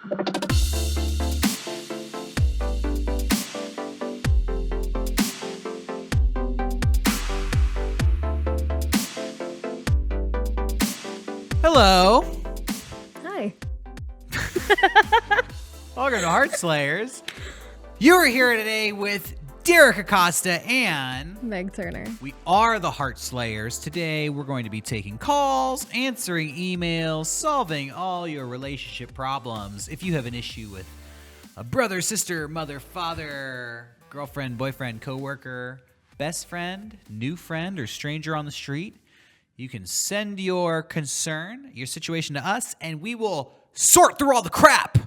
Hello. Hi. Welcome to Heartslayers. You are here today with Derrick Acosta and Meg Turner. we are the Heartslayers. Today we're going to be taking calls, answering emails, solving all your relationship problems. If you have an issue with a brother, sister, mother, father, girlfriend, boyfriend, coworker, best friend, new friend, or stranger on the street, you can send your concern, your situation to us, and we will sort through all the crap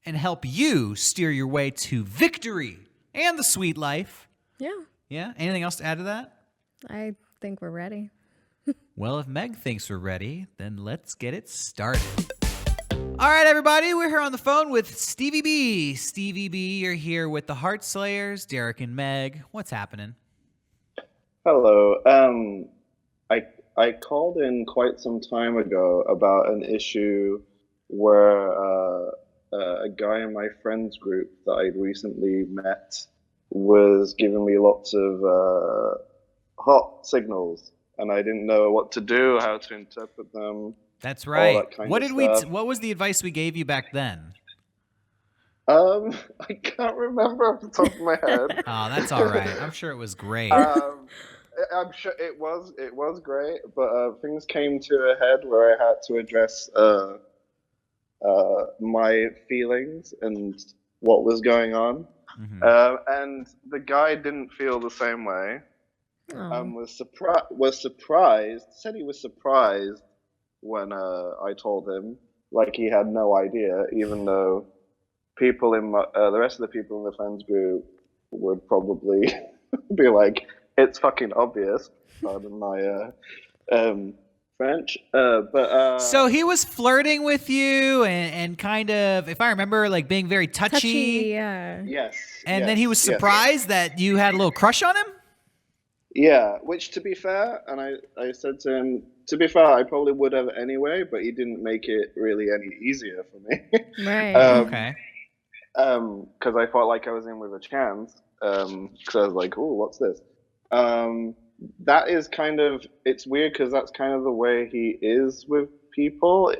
and help you steer your way to victory and the sweet life. Yeah. Yeah? Anything else to add to that? I think we're ready. Well, if Meg thinks we're ready, then let's get it started. All right, everybody, we're here on the phone with Stevie B. Stevie B, you're here with the Heartslayers, Derrick and Meg. What's happening? Hello. I called in quite some time ago about an issue where a guy in my friends group that I'd recently met was giving me lots of hot signals, and I didn't know what to do, how to interpret them. That's right. All that kind What of did we? stuff. What was the advice we gave you back then? I can't remember off the top of my head. Oh, that's all right. I'm sure it was great. I'm sure it was great, but things came to a head where I had to address my feelings and what was going on. And the guy didn't feel the same way. Was surprised. Said he was surprised when I told him, like he had no idea, even though people in the rest of the people in the friends group would probably be like, it's fucking obvious. Pardon my French. So he was flirting with you and kind of, if I remember, like being very touchy. Yeah. Yes. And then he was surprised that you had a little crush on him? Yeah, which to be fair, and I said to him, to be fair, I probably would have anyway, but he didn't make it really any easier for me. Right. Okay. Because I felt like I was in with a chance. Because I was like, oh, what's this? That is kind of, it's weird because that's kind of the way he is with people.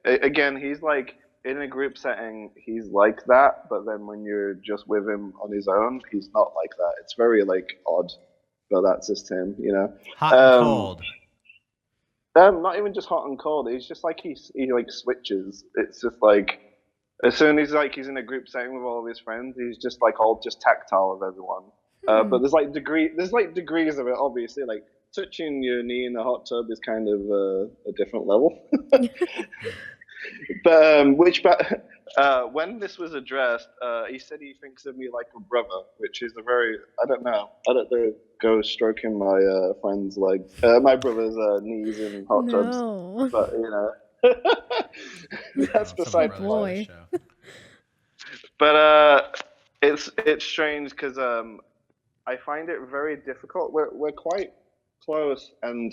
Again, he's like, in a group setting, he's like that, but then when you're just with him on his own, he's not like that. It's very, like, odd, but that's just him, you know? Hot and cold. Not even just hot and cold. It's just like he like switches. It's just like, as soon as like he's in a group setting with all of his friends, he's just like all just tactile with everyone. But there's like degrees of it. Obviously, like touching your knee in a hot tub is kind of a different level. But when this was addressed, he said he thinks of me like a brother, which is a very I don't know go stroking my friend's legs, my brother's knees in hot tubs. But you know, that's beside the boy. But it's strange because I find it very difficult. We're quite close, and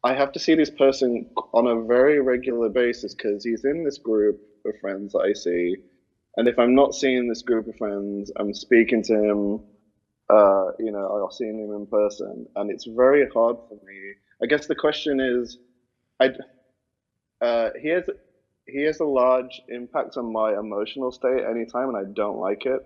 I have to see this person on a very regular basis because he's in this group of friends that I see, and if I'm not seeing this group of friends, I'm speaking to him. You know, I'll see him in person, and it's very hard for me. I guess the question is, he has a large impact on my emotional state anytime, and I don't like it.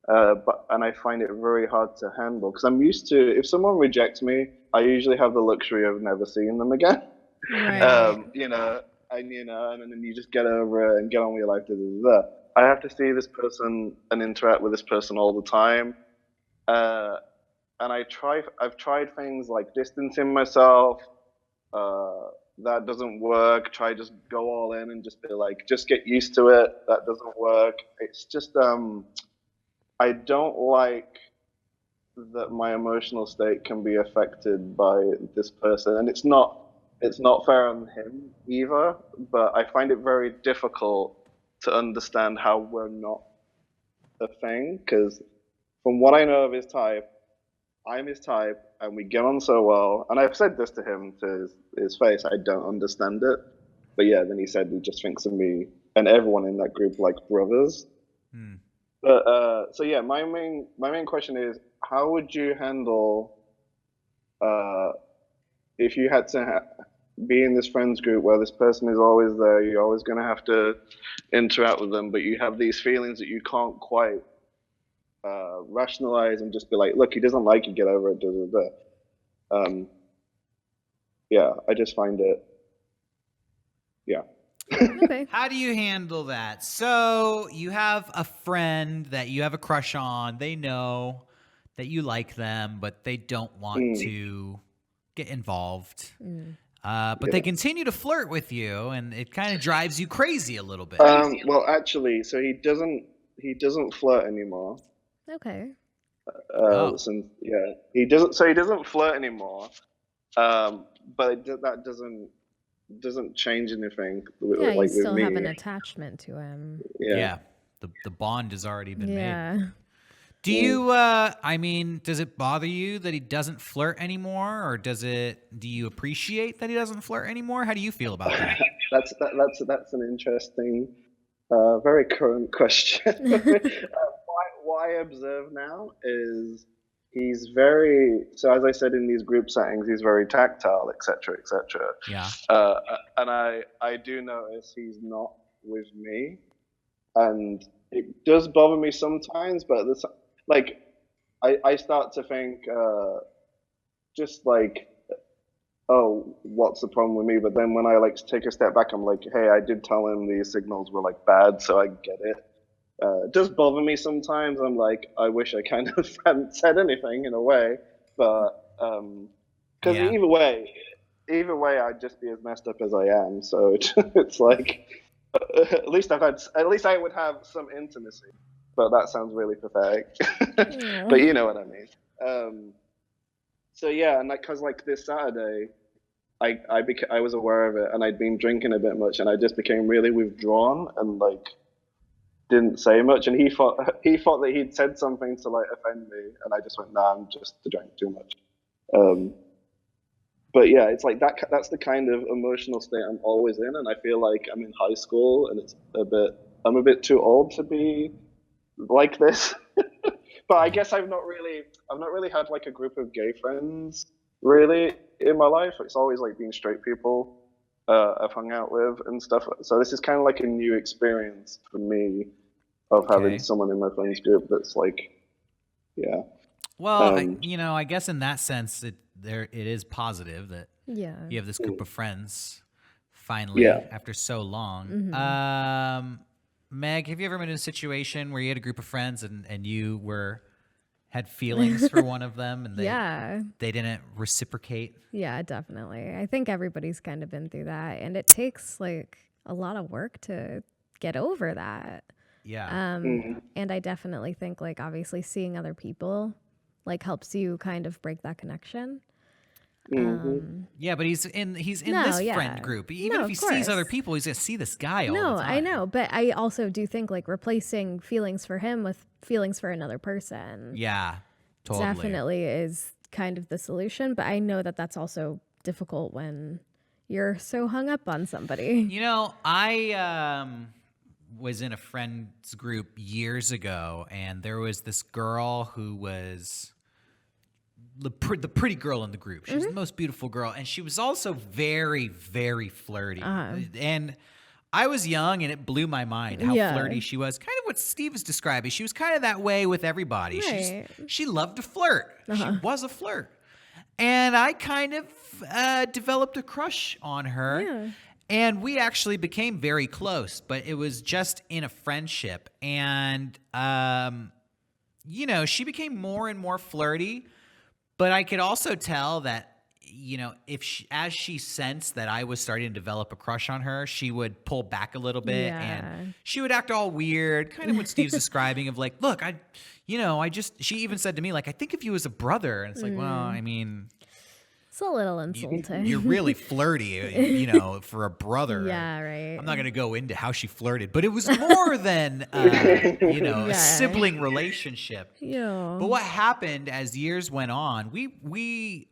And I find it very hard to handle because I'm used to if someone rejects me, I usually have the luxury of never seeing them again. Right. You know, and then you just get over it and get on with your life. I have to see this person and interact with this person all the time. And I've tried things like distancing myself. That doesn't work. Try just go all in and just be like, just get used to it. That doesn't work. It's just I don't like that my emotional state can be affected by this person, and it's not fair on him either. But I find it very difficult to understand how we're not a thing because from what I know of his type, I'm his type, and we get on so well. And I've said this to him to his face. I don't understand it, but yeah. Then he said he just thinks of me and everyone in that group like brothers. Hmm. But so yeah, my main question is, how would you handle uh, if you had to be in this friends group where this person is always there, you're always going to have to interact with them, but you have these feelings that you can't quite rationalize and just be like, look, he doesn't like you, get over it. Da, da, da. Yeah, I just find it. Yeah. Okay. How do you handle that? So you have a friend that you have a crush on. They know that you like them, but they don't want to get involved. But they continue to flirt with you, and it kind of drives you crazy a little bit. Well, actually, so he doesn't flirt anymore. Okay. Since yeah, he doesn't. So he doesn't flirt anymore. But that doesn't change anything. Yeah, you Like with still me. have an attachment to him. Yeah. The bond has already been made. Yeah. Do you I mean, does it bother you that he doesn't flirt anymore, or do you appreciate that he doesn't flirt anymore? How do you feel about that? That's an interesting, very current question. What I observe now is he's very, so as I said, in these group settings, he's very tactile, etc., etc. Yeah. And I do notice he's not with me, and it does bother me sometimes. But this, like, I start to think, just like, oh, what's the problem with me? But then when I like take a step back, I'm like, hey, I did tell him these signals were like bad, so I get it. It does bother me sometimes. I'm like, I wish I kind of hadn't said anything in a way, but because Yeah. either way, I'd just be as messed up as I am. So it's like, at least I would have some intimacy. But that sounds really pathetic. But you know what I mean. So yeah, and like, cause like this Saturday, I was aware of it, and I'd been drinking a bit much, and I just became really withdrawn and like didn't say much, and he thought that he'd said something to like offend me, and I just went, nah, I'm just drank too much. But yeah, it's like that's the kind of emotional state I'm always in, and I feel like I'm in high school, and I'm a bit too old to be like this. But I guess I've not really had like a group of gay friends really in my life. It's always like been straight people I've hung out with and stuff. So this is kind of like a new experience for me of having someone in my friends group that's like, yeah. Well, I guess in that sense, it is positive that Yeah. you have this group of friends finally after so long. Mm-hmm. Meg, have you ever been in a situation where you had a group of friends and you had feelings for one of them and they didn't reciprocate? Yeah, definitely. I think everybody's kind of been through that, and it takes like a lot of work to get over that. Yeah. And I definitely think like obviously seeing other people like helps you kind of break that connection. Yeah, but he's in No, this yeah. friend group. Even No, if he of sees other course. people, he's gonna see this guy all No, the time. I know, but I also do think like replacing feelings for him with feelings for another person Yeah, totally. definitely is kind of the solution. But I know that that's also difficult when you're so hung up on somebody. You know, I was in a friends group years ago, and there was this girl who was the pretty girl in the group. She was the most beautiful girl, and she was also very, very flirty. And I was young, and it blew my mind how flirty she was. Kind of what Steve is describing. She was kind of that way with everybody. Right. She loved to flirt. She was a flirt. And I kind of developed a crush on her. Yeah. And we actually became very close, but it was just in a friendship. And, she became more and more flirty. But I could also tell that, as she sensed that I was starting to develop a crush on her, she would pull back a little bit and she would act all weird, kind of what Steve's describing of like, look, she even said to me, like, I think of you as a brother. And it's like, well, I mean, It's a little insulting. you're really flirty, for a brother. Yeah, right. I'm not going to go into how she flirted, but it was more than, a sibling relationship. Yeah. But what happened as years went on, we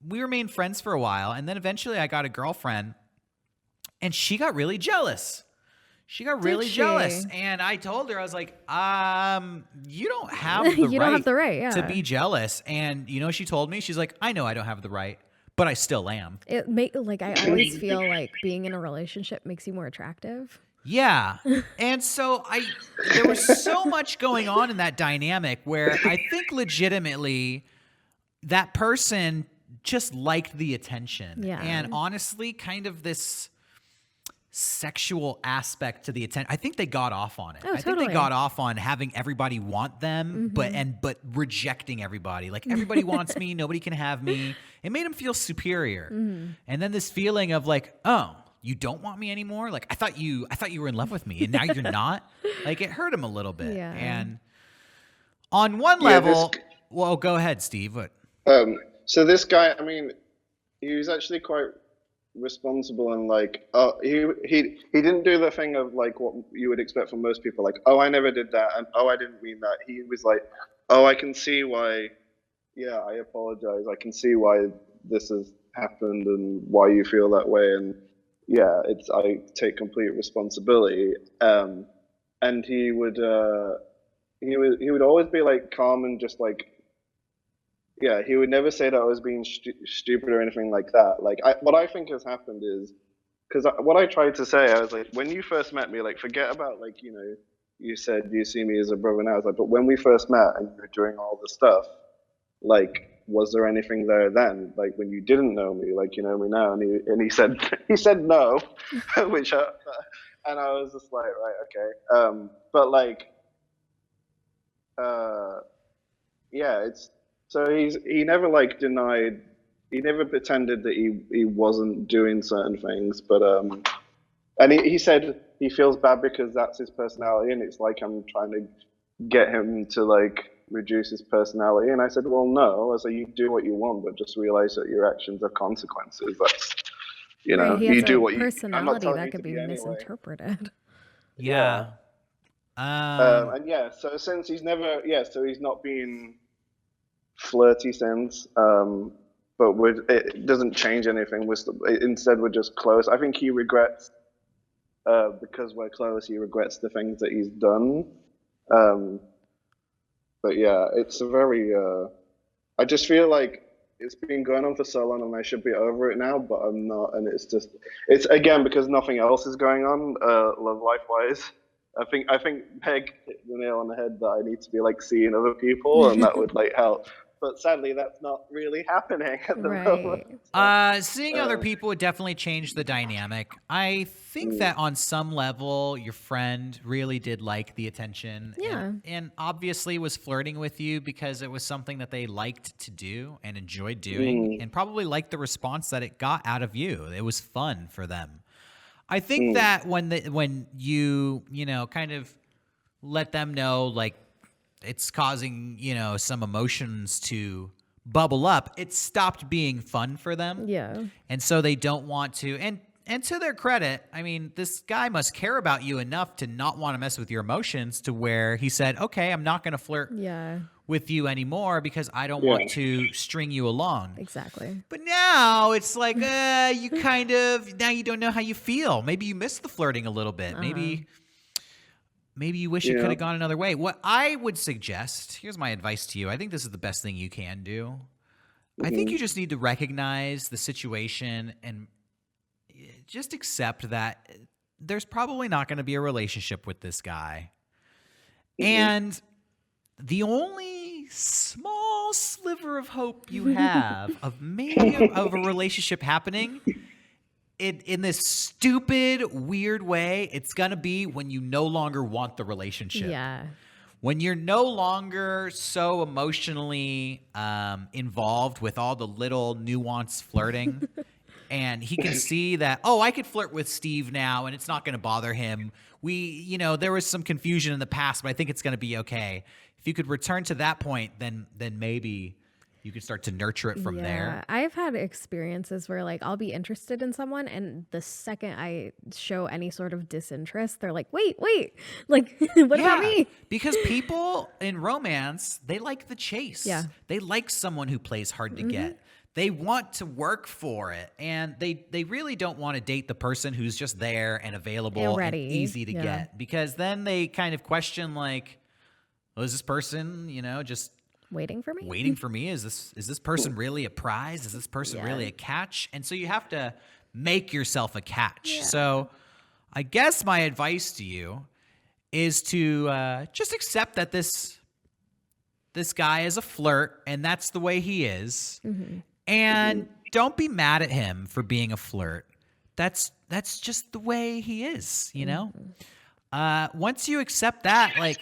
remained friends for a while, and then eventually I got a girlfriend, and she got really jealous. She got really jealous, and I told her, I was like, you don't have the You don't have the right, to yeah. be jealous. And you know what she told me? She's like, I know I don't have the right, but I still am. Like I always feel like being in a relationship makes you more attractive. Yeah. And so there was so much going on in that dynamic where I think legitimately that person just liked the attention. Yeah. And honestly, kind of this sexual aspect to the attention. I think they got off on it. Oh, I think totally. they got off on having everybody want them, but rejecting everybody. Like everybody wants me, nobody can have me. It made them feel superior. And then this feeling of like, oh, you don't want me anymore? Like I thought you were in love with me and now you're not? Like it hurt him a little bit. Yeah. And on one level, well, go ahead, Steve. What? So this guy, I mean, he was actually quite responsible and like, he didn't do the thing of like what you would expect from most people, like, oh, I never did that, and oh, I didn't mean that. He was like, oh, I can see why. Yeah, I apologize. I can see why this has happened and why you feel that way, and yeah, I take complete responsibility. And he would always be like calm and just like, yeah, he would never say that I was being stupid or anything like that. Like, what I think has happened is, because what I tried to say, I was like, when you first met me, like, forget about, like, you know, you said you see me as a brother now. I was like, but when we first met and you were doing all the stuff, like, was there anything there then? Like, when you didn't know me, like, you know me now? And he said, he said no, which, and I was just like, right, okay. But, like, yeah, it's, so he never like denied, he never pretended that he wasn't doing certain things, but and he said he feels bad because that's his personality, and it's like I'm trying to get him to like reduce his personality. And I said, well, no, I said, you do what you want, but just realize that your actions have consequences. That's, you know, Right, he you has do a what you. I'm not personality telling that you could to be anyway. misinterpreted. Yeah. And yeah, so since he's never, yeah, so he's not been flirty since, but it doesn't change anything. Instead, we're just close. I think he regrets, because we're close, he regrets the things that he's done. But yeah, it's a very, I just feel like it's been going on for so long and I should be over it now, but I'm not. And it's again, because nothing else is going on, love life wise. I think Meg hit the nail on the head that I need to be like seeing other people, and that would like help. But sadly, that's not really happening at the moment. Seeing other people would definitely change the dynamic. I think that on some level, your friend really did like the attention. Yeah. And obviously was flirting with you because it was something that they liked to do and enjoyed doing, and probably liked the response that it got out of you. It was fun for them. I think that when you know, kind of let them know, like, it's causing, you know, some emotions to bubble up, it stopped being fun for them. Yeah. And so they don't want to. And to their credit, I mean, this guy must care about you enough to not want to mess with your emotions to where he said, okay, I'm not going to flirt with you anymore because I don't want to string you along. Exactly. But now it's like, you kind of, now you don't know how you feel. Maybe you miss the flirting a little bit. Maybe you wish it could have gone another way. What I would suggest, here's my advice to you. I think this is the best thing you can do. I think you just need to recognize the situation and just accept that there's probably not going to be a relationship with this guy. And the only small sliver of hope you have of maybe of a relationship happening in this stupid, weird way, it's going to be when you no longer want the relationship. Yeah. When you're no longer so emotionally involved with all the little nuanced flirting, and he can see that, oh, I could flirt with Steve now, and it's not going to bother him. There was some confusion in the past, but I think it's going to be okay. If you could return to that point, then maybe you could start to nurture it from there. I've had experiences where like I'll be interested in someone and the second I show any sort of disinterest, they're like, wait, like what about me? Because people in romance, they like the chase. Yeah. They like someone who plays hard to get. they want to work for it, and they really don't want to date the person who's just there and available and ready. easy to get, because then they kind of question like, well, is this person, just Waiting for me? waiting for me? Is this person really a prize? Is this person really a catch? And so you have to make yourself a catch. Yeah. So I guess my advice to you is to just accept that this guy is a flirt, and that's the way he is. Mm-hmm. And don't be mad at him for being a flirt. That's just the way he is, Once you accept that, like,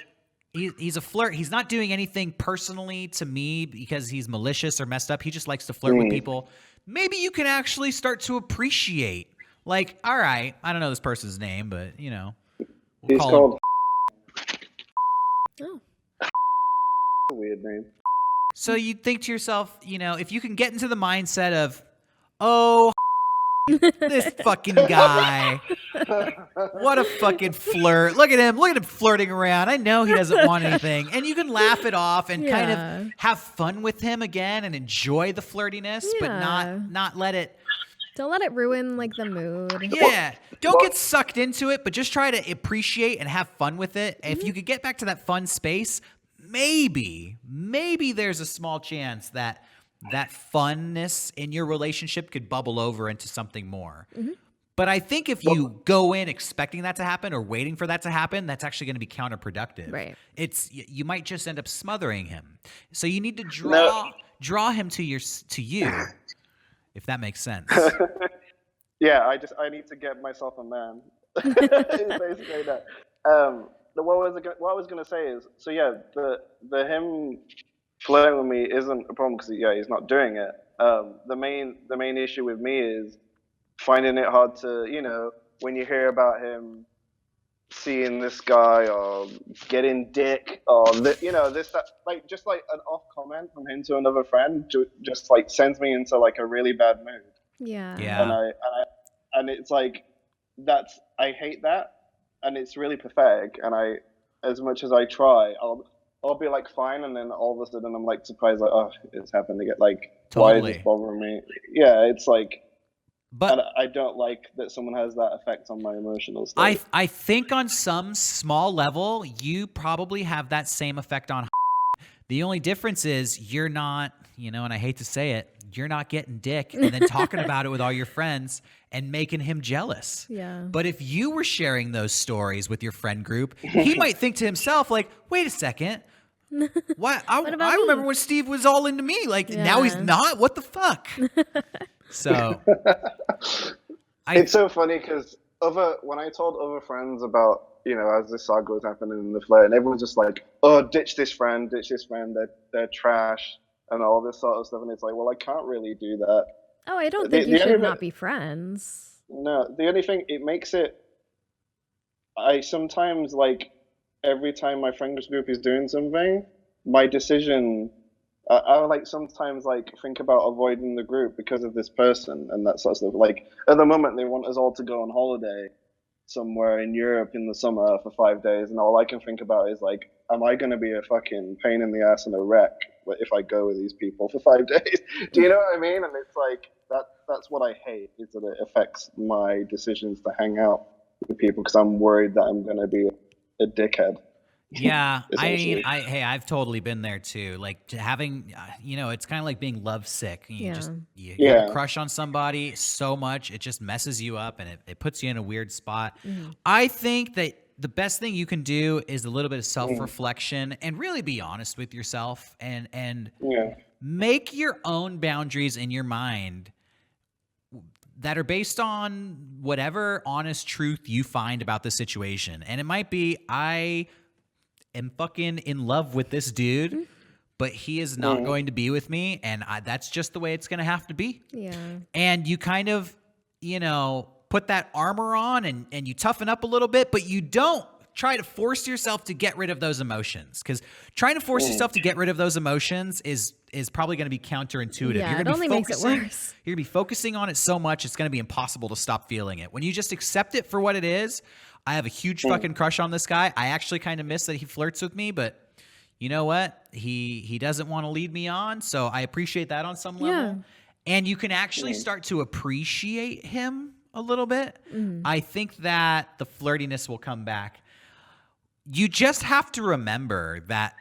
he's a flirt. He's not doing anything personally to me because he's malicious or messed up. He just likes to flirt with people. Maybe you can actually start to appreciate, like, all right, I don't know this person's name, but, we'll He's call called. Oh. A weird name. So you think to yourself, if you can get into the mindset of, oh, this fucking guy, what a fucking flirt. Look at him flirting around. I know he doesn't want anything. And you can laugh it off and kind of have fun with him again and enjoy the flirtiness, but not let it. Don't let it ruin like the mood. Yeah. Don't get sucked into it, but just try to appreciate and have fun with it. Mm-hmm. If you could get back to that fun space, maybe there's a small chance that funness in your relationship could bubble over into something more. Mm-hmm. But I think if you go in expecting that to happen or waiting for that to happen, that's actually going to be counterproductive. Right. You might just end up smothering him. So you need to draw him to you, if that makes sense. Yeah, I need to get myself a man. It's basically that. What I was gonna say is, so yeah, the him flirting with me isn't a problem because he's not doing it. The main issue with me is finding it hard to, when you hear about him seeing this guy or getting dick or that, like, just like an off comment from him to another friend just like sends me into like a really bad mood. Yeah. And it's like, I hate that, and it's really pathetic. And as much as I try, I'll be like fine, and then all of a sudden I'm like surprised, like, oh, it's happened again. Like, totally. Why is this bothering me? Yeah, it's like, but I don't like that someone has that effect on my emotional state. I think on some small level, you probably have that same effect on. The only difference is you're not, and I hate to say it, you're not getting dick and then talking about it with all your friends and making him jealous. Yeah. But if you were sharing those stories with your friend group, he might think to himself, like, wait a second. What? I remember when Steve was all into me. Like, now he's not? What the fuck? So. It's so funny because when I told other friends about, as this saga was happening in the flirt, and everyone's just like, oh, ditch this friend, they're trash, and all this sort of stuff. And it's like, well, I can't really do that. Oh, I don't think you should not be friends. No, the only thing, it makes it, I sometimes, like, every time my friends group is doing something, my decision, I like sometimes like think about avoiding the group because of this person and that sort of stuff. Like, at the moment, they want us all to go on holiday somewhere in Europe in the summer for 5 days, and all I can think about is like, am I going to be a fucking pain in the ass and a wreck if I go with these people for 5 days? Do you know what I mean? And it's like, that's what I hate, is that it affects my decisions to hang out with people because I'm worried that I'm going to be a dickhead. Yeah, I mean, I've totally been there too. Like, having, it's kind of like being lovesick. You have a crush on somebody so much, it just messes you up and it puts you in a weird spot. Mm-hmm. I think that the best thing you can do is a little bit of self-reflection and really be honest with yourself and make your own boundaries in your mind that are based on whatever honest truth you find about the situation. And it might be, I am fucking in love with this dude, but he is not going to be with me, and that's just the way it's going to have to be. Yeah. And you kind of, put that armor on and you toughen up a little bit, but you don't try to force yourself to get rid of those emotions, because trying to force yourself to get rid of those emotions is probably going to be counterintuitive. Yeah, it only makes it worse. You're going to be focusing on it so much, it's going to be impossible to stop feeling it. When you just accept it for what it is, I have a huge fucking crush on this guy. I actually kind of miss that he flirts with me, but you know what? He doesn't want to lead me on, so I appreciate that on some level. and you can actually start to appreciate him a little bit. Mhm. I think that the flirtiness will come back. You just have to remember that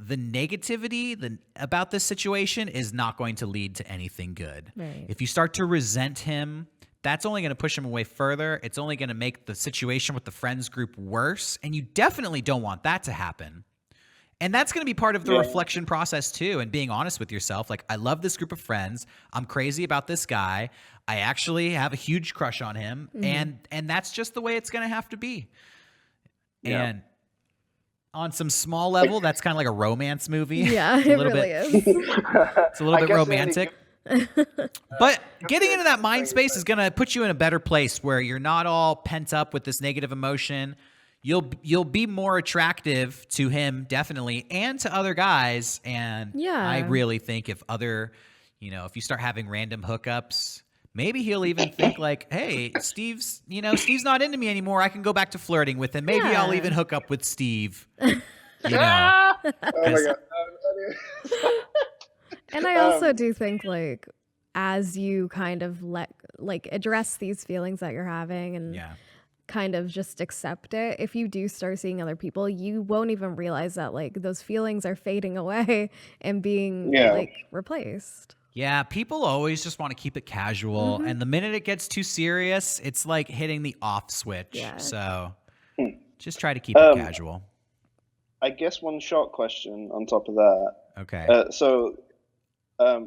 the negativity about this situation is not going to lead to anything good. Right. If you start to resent him, that's only going to push him away further. It's only going to make the situation with the friends group worse, and you definitely don't want that to happen. And that's going to be part of the reflection process too, and being honest with yourself. Like, I love this group of friends. I'm crazy about this guy. I actually have a huge crush on him, and that's just the way it's going to have to be. Yeah. And on some small level, that's kind of like a romance movie. Yeah, It's a it little really bit, is. it's a little bit guess romantic. But getting into that mind space is going to put you in a better place where you're not all pent up with this negative emotion. You'll be more attractive to him, definitely, and to other guys. And Yeah. I really think if if you start having random hookups, maybe he'll even think like, hey, Steve's not into me anymore. I can go back to flirting with him. Maybe I'll Yeah. even hook up with Steve. Oh my god. And I also do think, like, as you kind of address these feelings that you're having and Yeah. kind of just accept it, if you do start seeing other people, you won't even realize that, like, those feelings are fading away and being like replaced. Yeah, people always just want to keep it casual. And the minute it gets too serious, it's like hitting the off switch. Yeah. So just try to keep it casual. I guess one short question on top of that. Okay. So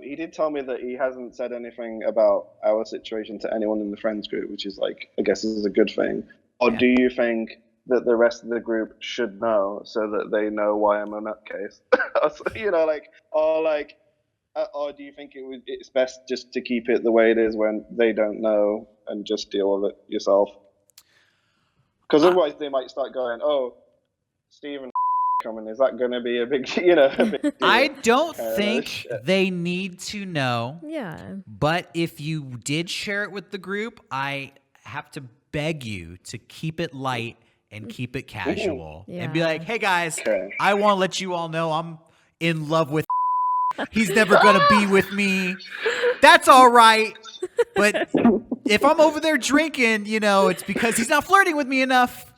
he did tell me that he hasn't said anything about our situation to anyone in the friends group, which is like, I guess is a good thing. Or do you think that the rest of the group should know so that they know why I'm a nutcase? Or do you think it's best just to keep it the way it is when they don't know and just deal with it yourself? Because otherwise they might start going, "Oh, Steven coming. Is that going to be a big, a big deal?" I don't think they need to know. Yeah. But if you did share it with the group, I have to beg you to keep it light and keep it casual. And be like, hey guys, I want to let you all know I'm in love with he's never going to be with me. That's all right. But if I'm over there drinking, it's because he's not flirting with me enough.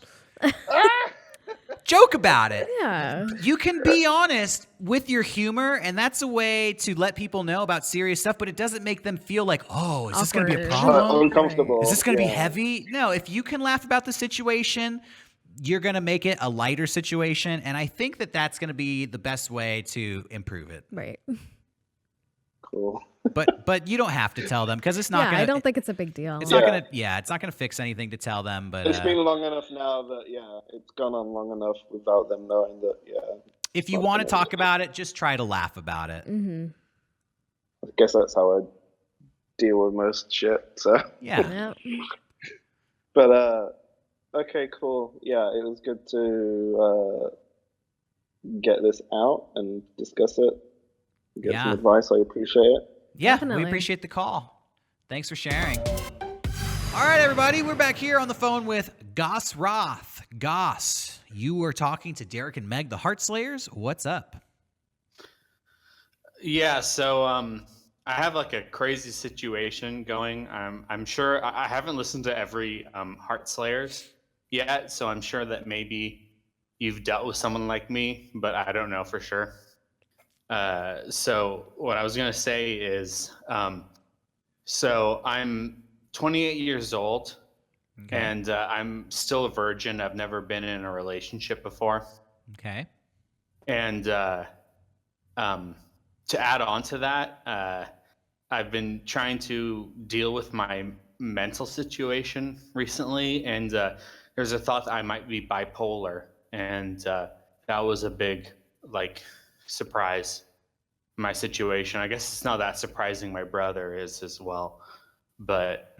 Joke about it. Yeah. You can be honest with your humor, and that's a way to let people know about serious stuff, but it doesn't make them feel like, oh, is this going to be a problem? Uncomfortable. Is this going to be heavy? No, if you can laugh about the situation, you're going to make it a lighter situation, and I think that that's going to be the best way to improve it. Right. Cool. But you don't have to tell them because it's not gonna. I don't think it's a big deal. It's not gonna. Yeah, it's not gonna fix anything to tell them. But it's been long enough now that it's gone on long enough without them knowing that. If you want to talk about it, just try to laugh about it. Mm-hmm. I guess that's how I deal with most shit. So yeah. But okay, cool. Yeah, it was good to get this out and discuss it. Get some advice. I appreciate it. Yeah, Definitely. We appreciate the call. Thanks for sharing. All right, everybody, we're back here on the phone with Goss Roth. Goss, you were talking to Derrick and Meg, the Heartslayers. What's up? Yeah, so I have like a crazy situation going. I'm sure I haven't listened to every Heartslayers yet, so I'm sure that maybe you've dealt with someone like me, but I don't know for sure. So what I was going to say is, so I'm 28 years old and I'm still a virgin. I've never been in a relationship before. Okay. And to add on to that, I've been trying to deal with my mental situation recently. And there's a thought that I might be bipolar. And that was a big, surprise my situation. I guess it's not that surprising. My brother is as well, but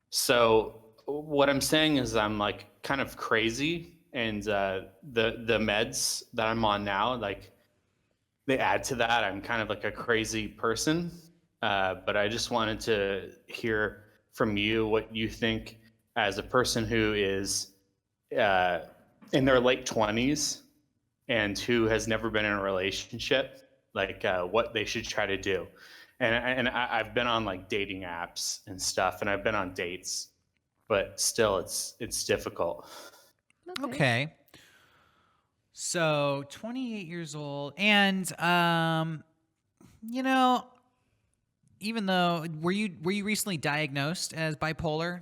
so what I'm saying is I'm like kind of crazy, and the meds that I'm on now, like they add to that. I'm kind of like a crazy person, but I just wanted to hear from you what you think as a person who is in their late 20s and who has never been in a relationship. what they should try to do. And I've been on like dating apps and stuff, and I've been on dates, but still it's difficult. Okay. So 28 years old, and even though were you recently diagnosed as bipolar?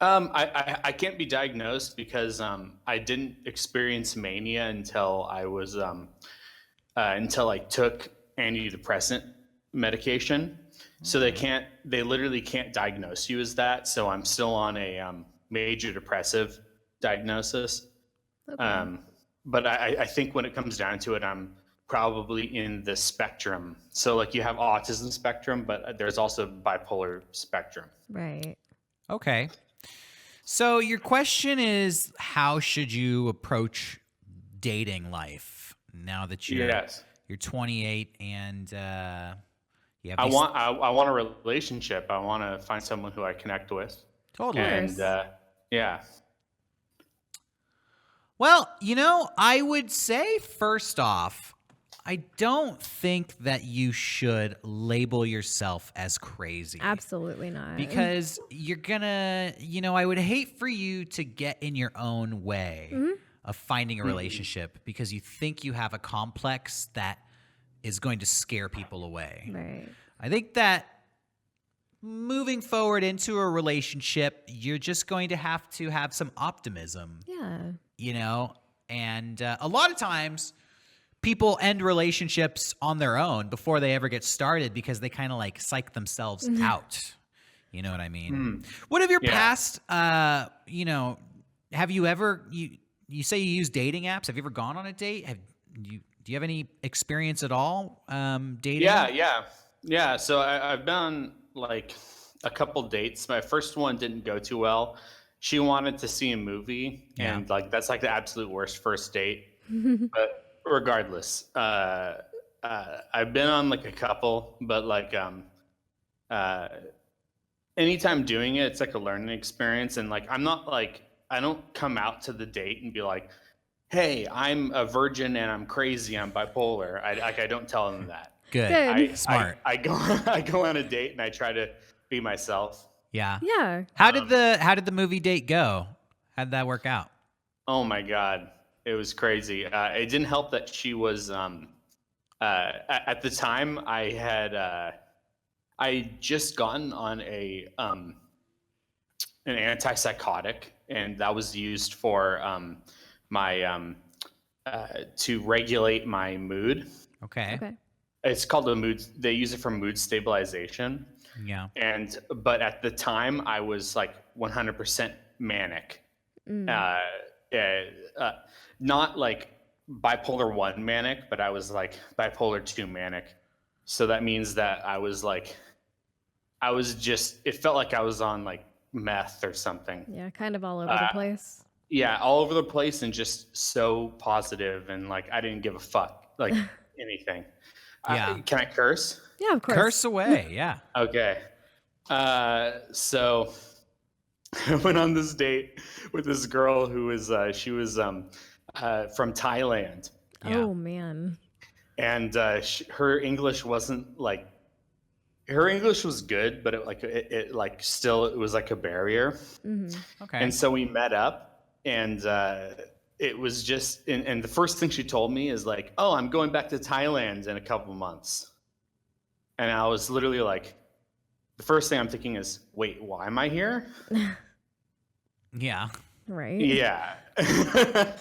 I can't be diagnosed because I didn't experience mania until I was until I took antidepressant medication. So they literally can't diagnose you as that. So I'm still on a major depressive diagnosis. Okay. But I think when it comes down to it, I'm probably in the spectrum. So like you have autism spectrum, but there's also bipolar spectrum. Right. Okay. So your question is, how should you approach dating life now that you're 28 and you have I want a relationship. I want to find someone who I connect with. Totally. And yeah. Well, I would say first off, I don't think that you should label yourself as crazy. Absolutely not. Because you're gonna, I would hate for you to get in your own way of finding a relationship because you think you have a complex that is going to scare people away. Right. I think that moving forward into a relationship, you're just going to have some optimism. Yeah. And a lot of times people end relationships on their own before they ever get started because they kind of like psych themselves out. You know what I mean? What have your past, have you ever, you say you use dating apps. Have you ever gone on a date? Do you have any experience at all dating? Yeah. So I've been on like a couple dates. My first one didn't go too well. She wanted to see a movie, and like that's like the absolute worst first date. But regardless, I've been on like a couple, but like anytime doing it, it's like a learning experience. And like I'm not like I don't come out to the date and be like, "Hey, I'm a virgin and I'm crazy. I'm bipolar." I don't tell them that. Good. Smart. I go on a date and I try to be myself. Yeah. Yeah. How did the movie date go? How did that work out? Oh my God, it was crazy. It didn't help that she was at the time I just gotten on an antipsychotic, and that was used for my to regulate my mood. Okay. It's called a mood. They use it for mood stabilization. Yeah. But at the time I was like 100% manic. Not like bipolar 1 manic, but I was like bipolar 2 manic. So that means that it felt like I was on like meth or something. Yeah, kind of all over the place. Yeah, all over the place and just so positive, and like I didn't give a fuck, like anything. Yeah. Can I curse? Yeah, of course. Curse away, yeah. Okay. So I went on this date with this girl who was she was from Thailand. Yeah. Oh man. And her English wasn't like, her English was good, but it was like a barrier. Okay. And so we met up, and it was just, and the first thing she told me is like, "Oh, I'm going back to Thailand in a couple months." And I was literally like, the first thing I'm thinking is, wait, why am I here? Yeah. Right. Yeah.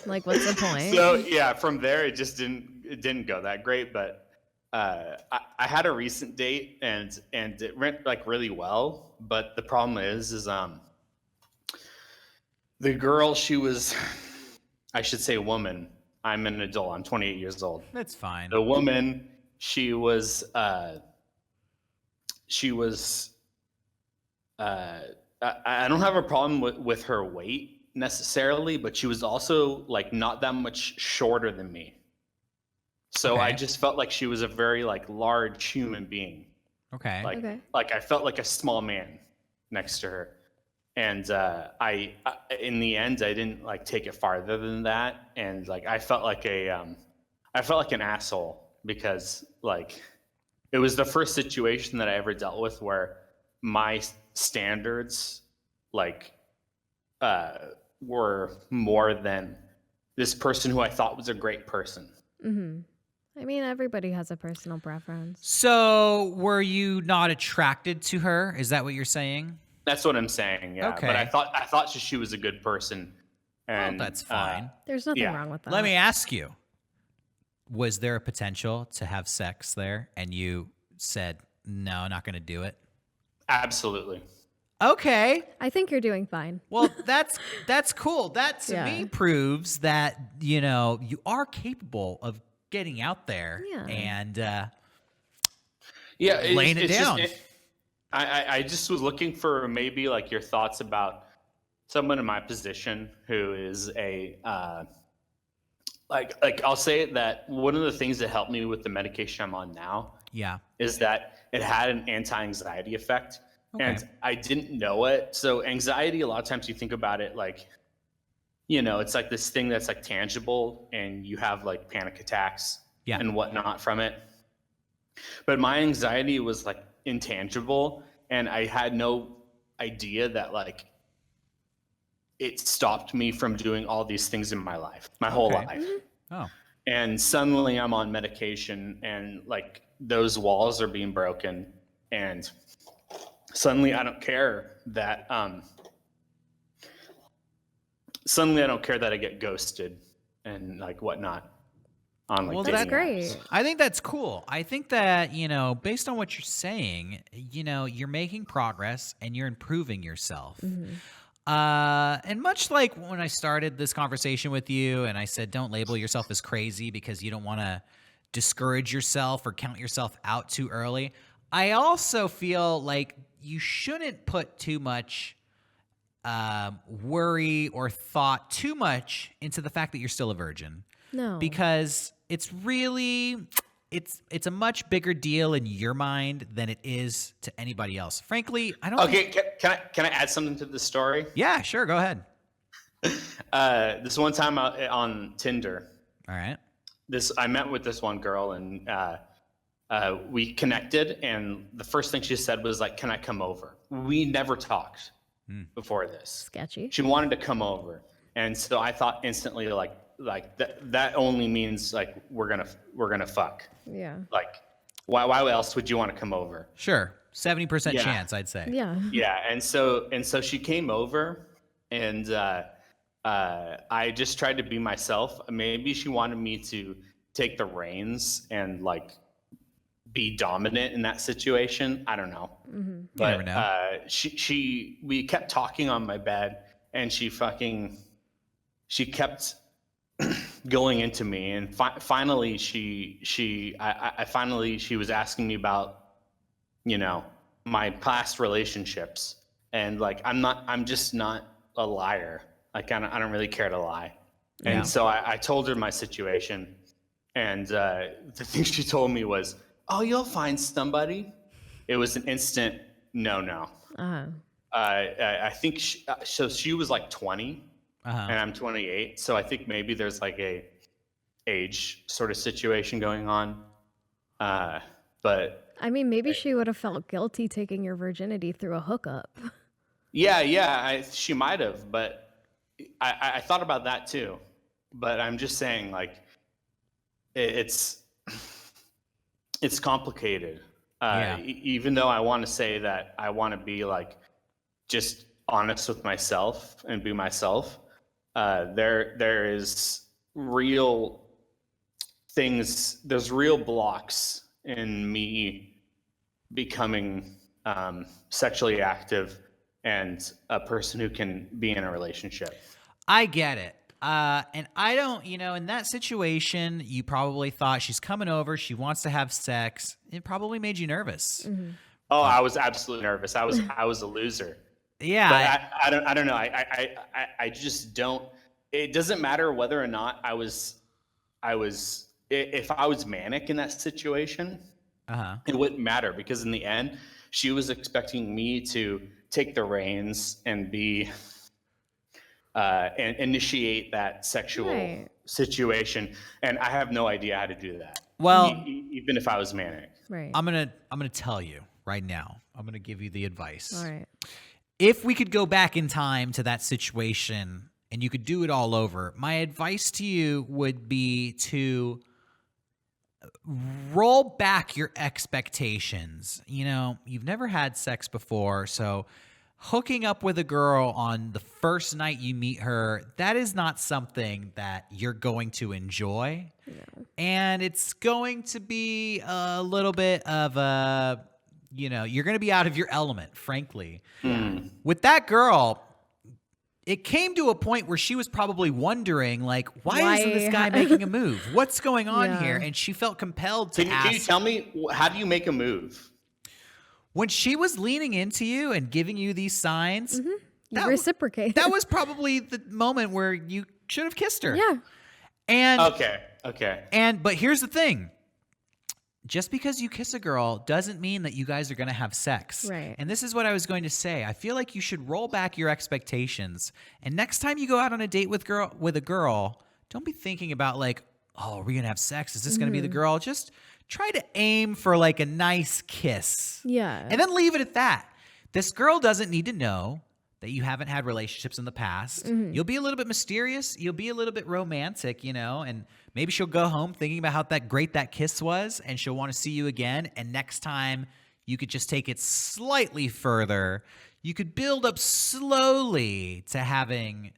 Like, what's the point? So yeah, from there it just didn't go that great. But I had a recent date, and it went like really well. But the problem is the girl, she was, I should say woman. I'm an adult. I'm 28 years old. That's fine. The woman, she was I don't have a problem with her weight necessarily, but she was also like not that much shorter than me. So Okay. I just felt like she was a very like large human being. Okay. Like I felt like a small man next to her. And I in the end I didn't like take it farther than that, and like I felt like an asshole because like it was the first situation that I ever dealt with where my standards like were more than this person who I thought was a great person. Mm-hmm. I mean, everybody has a personal preference. So, were you not attracted to her? Is that what you're saying? That's what I'm saying. Yeah. Okay. But I thought she was a good person. And that's fine. There's nothing wrong with that. Let me ask you, was there a potential to have sex there and you said, no, not going to do it? Absolutely. Okay. I think you're doing fine. Well, that's cool. That to me proves that, you know, you are capable of getting out there and laying it down. I just was looking for maybe like your thoughts about someone in my position who is a like I'll say that one of the things that helped me with the medication I'm on now is that it had an anti-anxiety effect. Okay. And I didn't know it. So anxiety, a lot of times you think about it like, you know, it's like this thing that's like tangible and you have like panic attacks and whatnot from it. But my anxiety was like intangible and I had no idea that like it stopped me from doing all these things in my life, my whole life. Mm-hmm. Oh. And suddenly I'm on medication and like those walls are being broken and suddenly I don't care that I get ghosted and like whatnot on like dating that's great. apps. I think that's cool. I think that, you know, based on what you're saying, you know, you're making progress and you're improving yourself. Mm-hmm. And much like when I started this conversation with you and I said, don't label yourself as crazy because you don't want to discourage yourself or count yourself out too early. I also feel like you shouldn't put too much worry or thought too much into the fact that you're still a virgin. No. Because it's really, it's a much bigger deal in your mind than it is to anybody else. Frankly, I don't Okay, can I add something to the story? Yeah, sure, go ahead. This one time on Tinder. All right. I met with this one girl and we connected and the first thing she said was like, can I come over? We never talked before this. Sketchy. She wanted to come over. And so I thought instantly like that only means like we're gonna fuck. Yeah. Like why else would you want to come over? Sure. 70% chance, I'd say. Yeah. Yeah. And so she came over and I just tried to be myself. Maybe she wanted me to take the reins and like be dominant in that situation. I don't know. Mm-hmm. But you never know. We kept talking on my bed and she kept going into me. And finally she was asking me about, you know, my past relationships. And like, I'm just not a liar. Like I don't really care to lie. And so I told her my situation. And the thing she told me was, oh, you'll find somebody. It was an instant no. Uh-huh. I think she was like 20 and I'm 28. So I think maybe there's like a age sort of situation going on. But I mean, maybe she would have felt guilty taking your virginity through a hookup. Yeah. She might have, but I thought about that too. But I'm just saying like, it's complicated. Even though I want to say that I want to be like just honest with myself and be myself, there is real things. There's real blocks in me becoming sexually active and a person who can be in a relationship. I get it. And I don't, you know, in that situation, you probably thought she's coming over, she wants to have sex. It probably made you nervous. Mm-hmm. Oh, I was absolutely nervous. I was a loser. Yeah. But I don't know. I just don't. It doesn't matter whether or not I was. If I was manic in that situation, it wouldn't matter because in the end, she was expecting me to take the reins and be. And initiate that sexual situation, and I have no idea how to do that. Well, even if I was manic. Right. I'm gonna tell you right now. I'm gonna give you the advice. All right. If we could go back in time to that situation and you could do it all over, my advice to you would be to roll back your expectations. You know, you've never had sex before, so hooking up with a girl on the first night you meet her, that is not something that you're going to enjoy. No. And it's going to be a little bit of a, you know, you're going to be out of your element, frankly. With that girl, it came to a point where she was probably wondering, like, why isn't this guy making a move? What's going on here? And she felt compelled to ask. Can you tell me, how do you make a move? When she was leaning into you and giving you these signs, you reciprocate. That was probably the moment where you should have kissed her. Yeah. And okay. But here's the thing. Just because you kiss a girl doesn't mean that you guys are going to have sex. Right. And this is what I was going to say. I feel like you should roll back your expectations. And next time you go out on a date with a girl, don't be thinking about like, oh, are we going to have sex? Is this going to be the girl? Just try to aim for like a nice kiss. Yeah. And then leave it at that. This girl doesn't need to know that you haven't had relationships in the past. You'll be a little bit mysterious. You'll be a little bit romantic, you know, and maybe she'll go home thinking about how great that kiss was, and she'll want to see you again. And next time you could just take it slightly further. You could build up slowly to having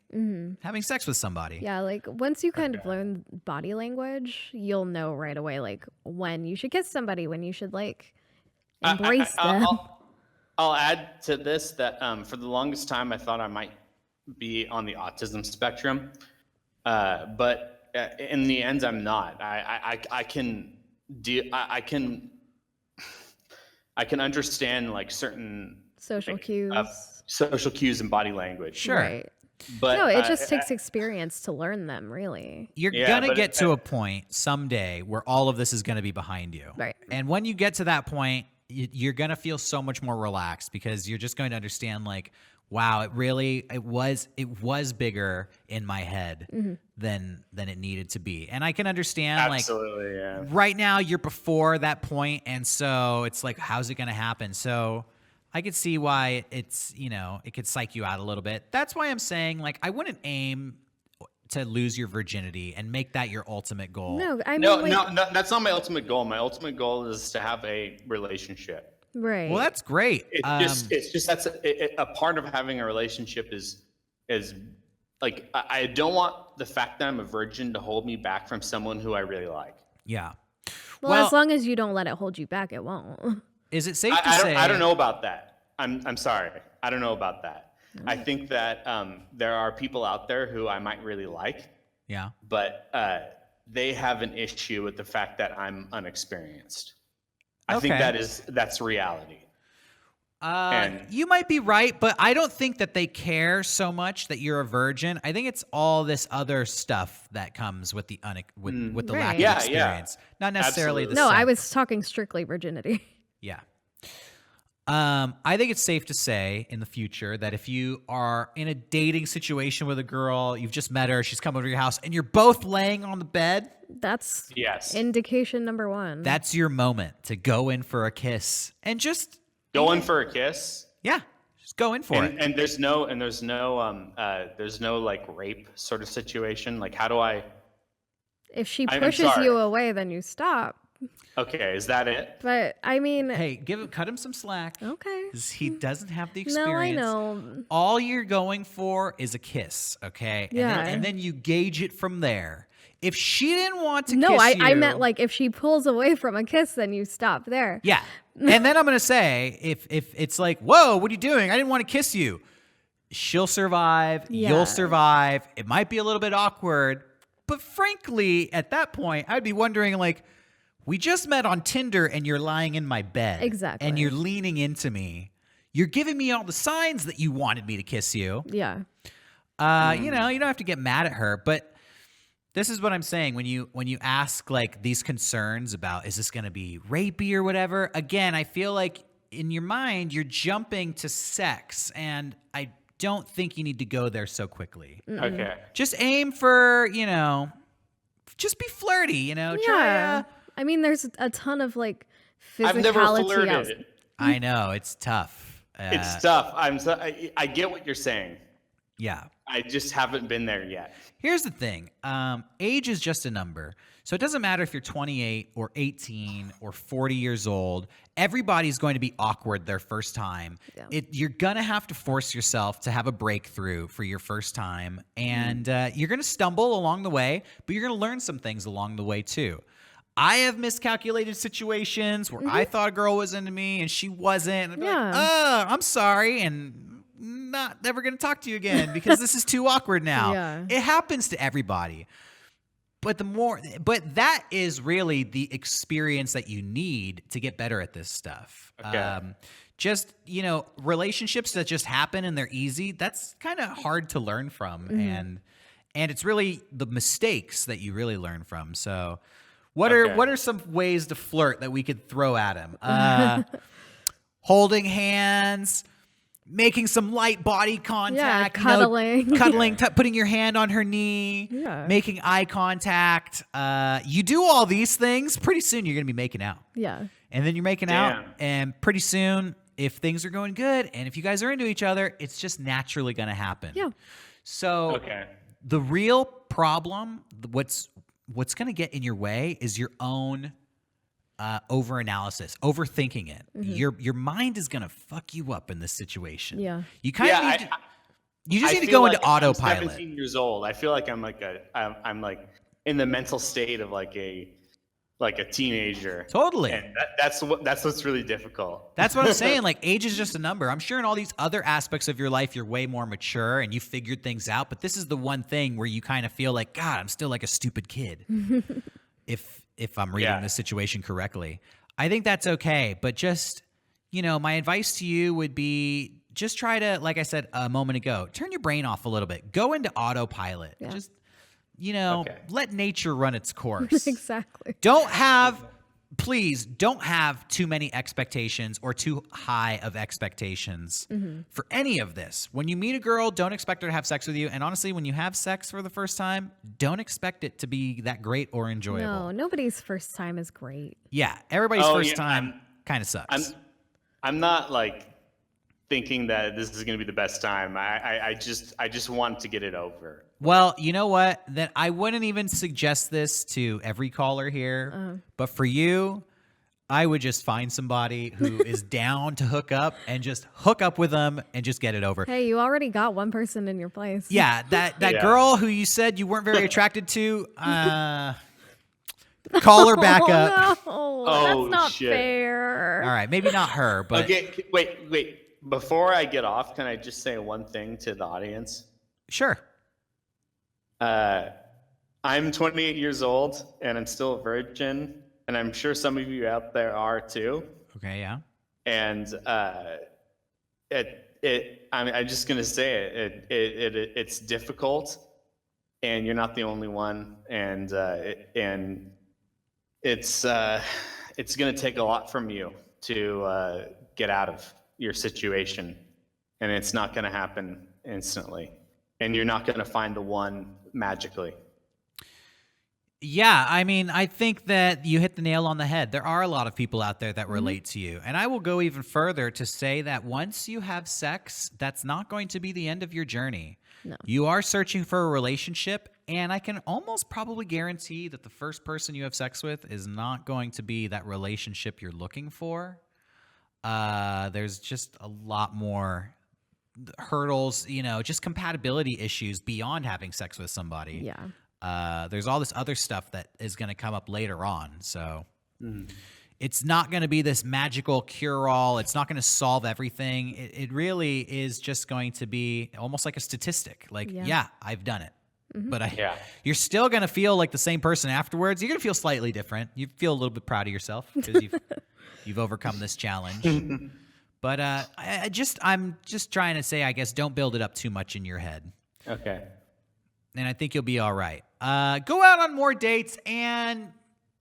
sex with somebody. Yeah, like once you kind of learn body language, you'll know right away like when you should kiss somebody, when you should like embrace them. I'll add to this that for the longest time I thought I might be on the autism spectrum, but in the end I'm not. I can understand like certain social cues, and body language. Sure. Right. But no, it just takes experience to learn them, really. You're going to get to a point someday where all of this is going to be behind you. Right. And when you get to that point, you're going to feel so much more relaxed because you're just going to understand like, wow, it was bigger in my head than it needed to be. And I can understand absolutely, right now you're before that point. And so it's like, how's it going to happen? So I could see why it's, you know, it could psych you out a little bit. That's why I'm saying like, I wouldn't aim to lose your virginity and make that your ultimate goal. No, I mean, no, that's not my ultimate goal. My ultimate goal is to have a relationship. Right. Well, that's great. It's just that's a part of having a relationship is like I don't want the fact that I'm a virgin to hold me back from someone who I really like. Yeah. Well, as long as you don't let it hold you back, it won't. Is it safe to say? I don't know about that. I'm sorry. I don't know about that. I think that there are people out there who I might really like. Yeah. But they have an issue with the fact that I'm unexperienced. I think that's reality. You might be right, but I don't think that they care so much that you're a virgin. I think it's all this other stuff that comes with the with the lack of experience, not necessarily the. No, sex. I was talking strictly virginity. Yeah. I think it's safe to say in the future that if you are in a dating situation with a girl, you've just met her, she's come over to your house, and you're both laying on the bed. That's indication number one. That's your moment to go in for a kiss and just go in for a kiss. Yeah, just go in for it. And there's no like rape sort of situation. Like, how do I? If she pushes you away, then you stop. Okay, is that it? But I mean, hey, cut him some slack. Okay, he doesn't have the experience. No, I know. All you're going for is a kiss, okay? Yeah, and then you gauge it from there. If she didn't want to, I meant like if she pulls away from a kiss, then you stop there. Yeah, and then I'm gonna say if it's like, whoa, what are you doing? I didn't want to kiss you. She'll survive. Yeah. You'll survive. It might be a little bit awkward, but frankly, at that point, I'd be wondering like, we just met on Tinder and you're lying in my bed. Exactly. And you're leaning into me. You're giving me all the signs that you wanted me to kiss you. Yeah. You know, you don't have to get mad at her, but this is what I'm saying. When you ask like these concerns about, is this going to be rapey or whatever? Again, I feel like in your mind, you're jumping to sex, and I don't think you need to go there so quickly. Okay. Just aim for, you know, just be flirty, you know, try I mean, there's a ton of like I've never physicality flirted. I know, it's tough. It's tough. I get what you're saying. Yeah. I just haven't been there yet. Here's the thing. Age is just a number. So it doesn't matter if you're 28 or 18 or 40 years old. Everybody's going to be awkward their first time. Yeah. You're going to have to force yourself to have a breakthrough for your first time. And you're going to stumble along the way, but you're going to learn some things along the way too. I have miscalculated situations where I thought a girl was into me and she wasn't. And I'd be like, oh, I'm sorry. And not never going to talk to you again because this is too awkward now. Yeah. It happens to everybody. But that is really the experience that you need to get better at this stuff. Okay. Just, relationships that just happen and they're easy, that's kind of hard to learn from. Mm-hmm. And it's really the mistakes that you really learn from. So what are some ways to flirt that we could throw at him? Holding hands, making some light body contact, cuddling, putting your hand on her knee, making eye contact. You do all these things, pretty soon you're going to be making out. Yeah. And then you're making out, and pretty soon, if things are going good, and if you guys are into each other, it's just naturally going to happen. Yeah. So the real problem, what's going to get in your way is your own overanalysis, overthinking it. Mm-hmm. Your mind is gonna fuck you up in this situation. Yeah, you kind of need you just need to go into autopilot. I'm 17 years old. I feel like I'm like in the mental state of like a teenager. Totally. And that's what's really difficult. That's what I'm saying. Like, age is just a number. I'm sure in all these other aspects of your life, you're way more mature and you figured things out. But this is the one thing where you kind of feel like, God, I'm still like a stupid kid. If I'm reading the situation correctly. I think that's okay. But just, my advice to you would be just try to, like I said a moment ago, turn your brain off a little bit. Go into autopilot. Yeah. Just, let nature run its course. Exactly. Please don't have too many expectations or too high of expectations for any of this. When you meet a girl, don't expect her to have sex with you. And honestly, when you have sex for the first time, don't expect it to be that great or enjoyable. No, nobody's first time is great. Yeah, everybody's first time kind of sucks. I'm not like thinking that this is going to be the best time. I just want to get it over. Well, you know what? Then I wouldn't even suggest this to every caller here. But for you, I would just find somebody who is down to hook up and just hook up with them and just get it over. Hey, you already got one person in your place. Yeah, that girl who you said you weren't very attracted to, call her back up. No, that's not fair. All right, maybe not her, but... Okay, wait. Before I get off, can I just say one thing to the audience? Sure. I'm 28 years old and I'm still a virgin, and I'm sure some of you out there are too. Okay, yeah. And I'm just gonna say it's difficult, and you're not the only one, and it's gonna take a lot from you to get out of your situation, and it's not gonna happen instantly. And you're not going to find the one magically. Yeah, I mean, I think that you hit the nail on the head. There are a lot of people out there that relate to you. And I will go even further to say that once you have sex, that's not going to be the end of your journey. No. You are searching for a relationship, and I can almost probably guarantee that the first person you have sex with is not going to be that relationship you're looking for. There's just a lot more hurdles, just compatibility issues beyond having sex with somebody. Yeah. There's all this other stuff that is going to come up later on. So it's not going to be this magical cure-all. It's not going to solve everything. It really is just going to be almost like a statistic. Like, I've done it. But you're still going to feel like the same person afterwards. You're going to feel slightly different. You feel a little bit proud of yourself because you've overcome this challenge. But I'm just trying to say, I guess, don't build it up too much in your head. Okay. And I think you'll be all right. Go out on more dates and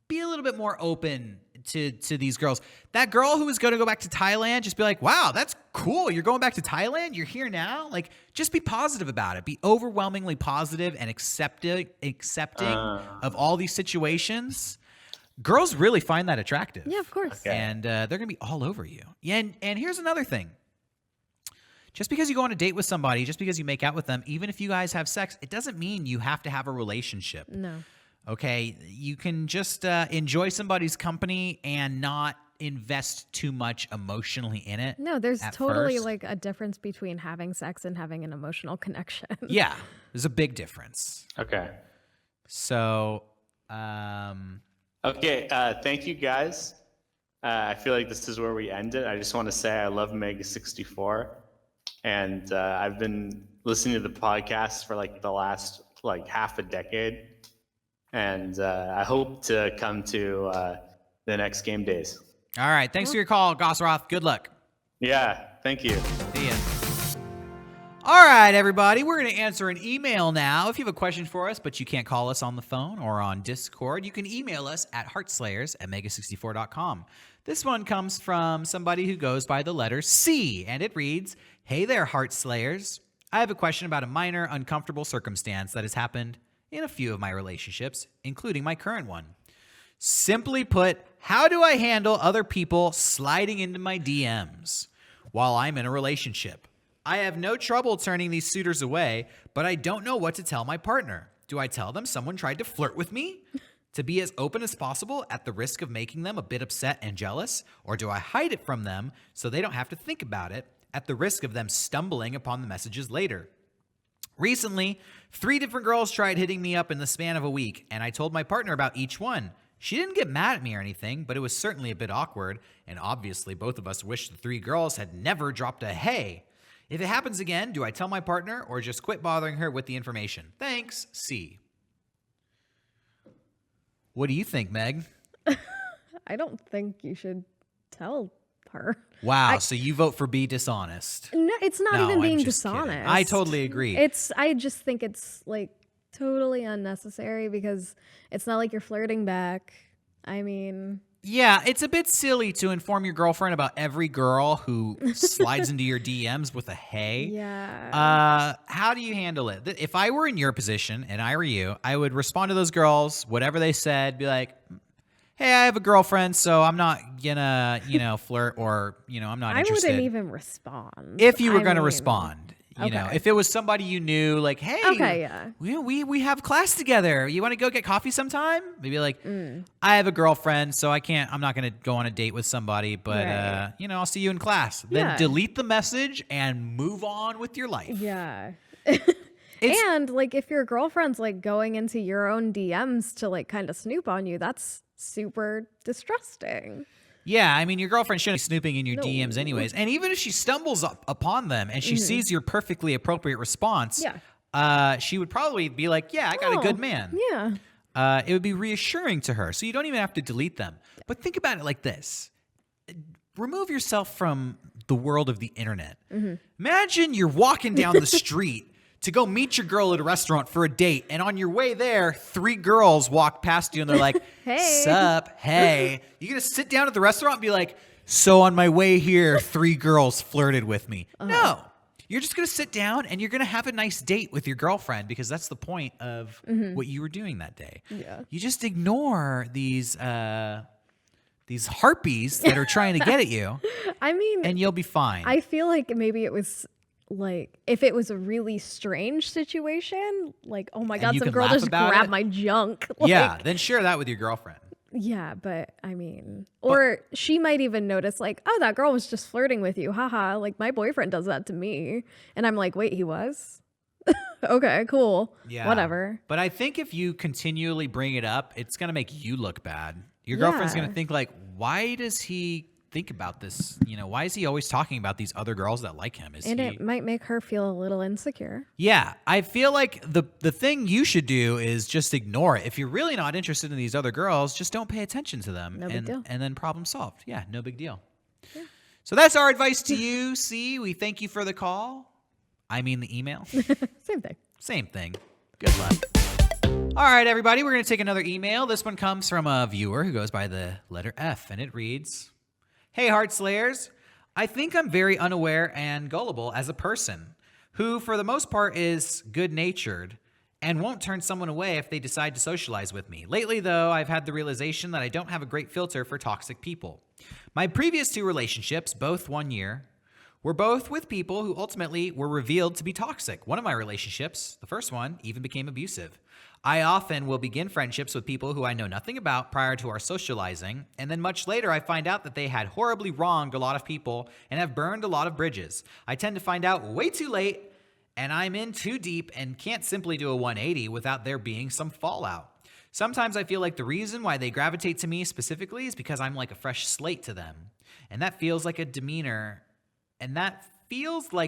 be a little bit more open to these girls. That girl who was going to go back to Thailand, just be like, wow, that's cool. You're going back to Thailand? You're here now? Like, just be positive about it. Be overwhelmingly positive and accepting of all these situations. Girls really find that attractive. Yeah, of course. Okay. And they're going to be all over you. And here's another thing. Just because you go on a date with somebody, just because you make out with them, even if you guys have sex, it doesn't mean you have to have a relationship. No. Okay? You can just enjoy somebody's company and not invest too much emotionally in it. No, there's at totally first. like a difference between having sex and having an emotional connection. Yeah, there's a big difference. Okay. So, Okay. Thank you, guys. I feel like this is where we end it. I just want to say I love Mega 64, and I've been listening to the podcast for like the last like half a decade, and I hope to come to the next game days. all right. Thanks for your call, Gosroth. Good luck. Yeah. Thank you. See ya. All right, everybody. We're going to answer an email now. If you have a question for us, but you can't call us on the phone or on Discord, you can email us at heartslayers@mega64.com. This one comes from somebody who goes by the letter C, and it reads, "Hey there, Heartslayers. I have a question about a minor uncomfortable circumstance that has happened in a few of my relationships, including my current one. Simply put, how do I handle other people sliding into my DMs while I'm in a relationship? I have no trouble turning these suitors away, but I don't know what to tell my partner. Do I tell them someone tried to flirt with me? To be as open as possible at the risk of making them a bit upset and jealous? Or do I hide it from them so they don't have to think about it at the risk of them stumbling upon the messages later? Recently, 3 different girls tried hitting me up in the span of a week, and I told my partner about each one. She didn't get mad at me or anything, but it was certainly a bit awkward, and obviously both of us wish the 3 girls had never dropped a hey. If it happens again, do I tell my partner or just quit bothering her with the information? Thanks, C." What do you think, Meg? I don't think you should tell her. Wow, so you vote for be dishonest. No, it's not No, even I'm being just kidding. dishonest. I totally agree. I just think it's like totally unnecessary because it's not like you're flirting back. I mean, Yeah, it's a bit silly to inform your girlfriend about every girl who slides into your DMs with a hey. yeah. How do you handle it? If I were in your position and I were you, I would respond to those girls, whatever they said, be like, "Hey, I have a girlfriend, so I'm not gonna, flirt or, I'm not interested." I wouldn't even respond. If you were I going to mean, respond, okay. if it was somebody you knew, like, "Hey, Okay, yeah. we have class together. You want to go get coffee sometime?" Maybe like, "I have a girlfriend, so I'm not going to go on a date with somebody, but Right. I'll see you in class." Then Yeah. delete the message and move on with your life. Yeah. It's- And like if your girlfriend's like going into your own DMs to like kind of snoop on you, that's super distrusting. Yeah, I mean, your girlfriend shouldn't be snooping in your No. DMs anyways. And even if she stumbles upon them and she sees your perfectly appropriate response, she would probably be like, "Yeah, I got a good man." Yeah. It would be reassuring to her. So you don't even have to delete them. But think about it like this. Remove yourself from the world of the internet. Imagine you're walking down the street to go meet your girl at a restaurant for a date, and on your way there, 3 girls walk past you and they're like, Hey. "Sup, hey." You gonna sit down at the restaurant and be like, "So on my way here, 3 girls flirted with me." No. You're just gonna sit down and you're gonna have a nice date with your girlfriend because that's the point of what you were doing that day. Yeah. You just ignore these harpies that are trying to get at you, I mean, and you'll be fine. I feel like maybe it was like if it was a really strange situation, like, oh my And God, you some can girl laugh just about grabbed it? my junk. Like, Yeah, then share that with your girlfriend. Yeah, but I mean, or she might even notice like, oh, that girl was just flirting with you. Haha. Like my boyfriend does that to me. And I'm like, wait, he was? Okay, cool. Yeah. Whatever. But I think if you continually bring it up, it's going to make you look bad. Your girlfriend's Yeah. going to think like, why does he think about this? Why is he always talking about these other girls that like him? And it might make her feel a little insecure. Yeah, I feel like the thing you should do is just ignore it. If you're really not interested in these other girls, just don't pay attention to them. No big deal. And then problem solved. Yeah, no big deal. Yeah. So that's our advice to you, C. We thank you for the call. I mean the email. Same thing. Same thing. Good luck. All right, everybody, we're going to take another email. This one comes from a viewer who goes by the letter F, and it reads, "Hey, Heartslayers. I think I'm very unaware and gullible as a person who, for the most part, is good-natured and won't turn someone away if they decide to socialize with me. Lately, though, I've had the realization that I don't have a great filter for toxic people. My previous 2 relationships, both 1 year, were both with people who ultimately were revealed to be toxic. One of my relationships, the first one, even became abusive. I often will begin friendships with people who I know nothing about prior to our socializing, and then much later I find out that they had horribly wronged a lot of people and have burned a lot of bridges. I tend to find out way too late, and I'm in too deep and can't simply do a 180 without there being some fallout. Sometimes I feel like the reason why they gravitate to me specifically is because I'm like a fresh slate to them, and that feels like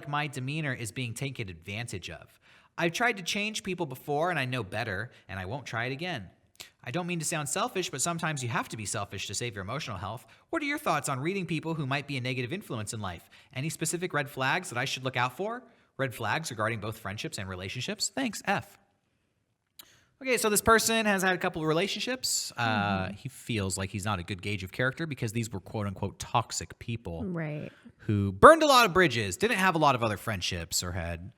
my demeanor is being taken advantage of. I've tried to change people before and I know better, and I won't try it again. I don't mean to sound selfish, but sometimes you have to be selfish to save your emotional health. What are your thoughts on reading people who might be a negative influence in life? Any specific red flags that I should look out for? Red flags regarding both friendships and relationships? Thanks, F. Okay, so this person has had a couple of relationships. He feels like he's not a good gauge of character because these were quote-unquote toxic people. Right. Who burned a lot of bridges, didn't have a lot of other friendships, or had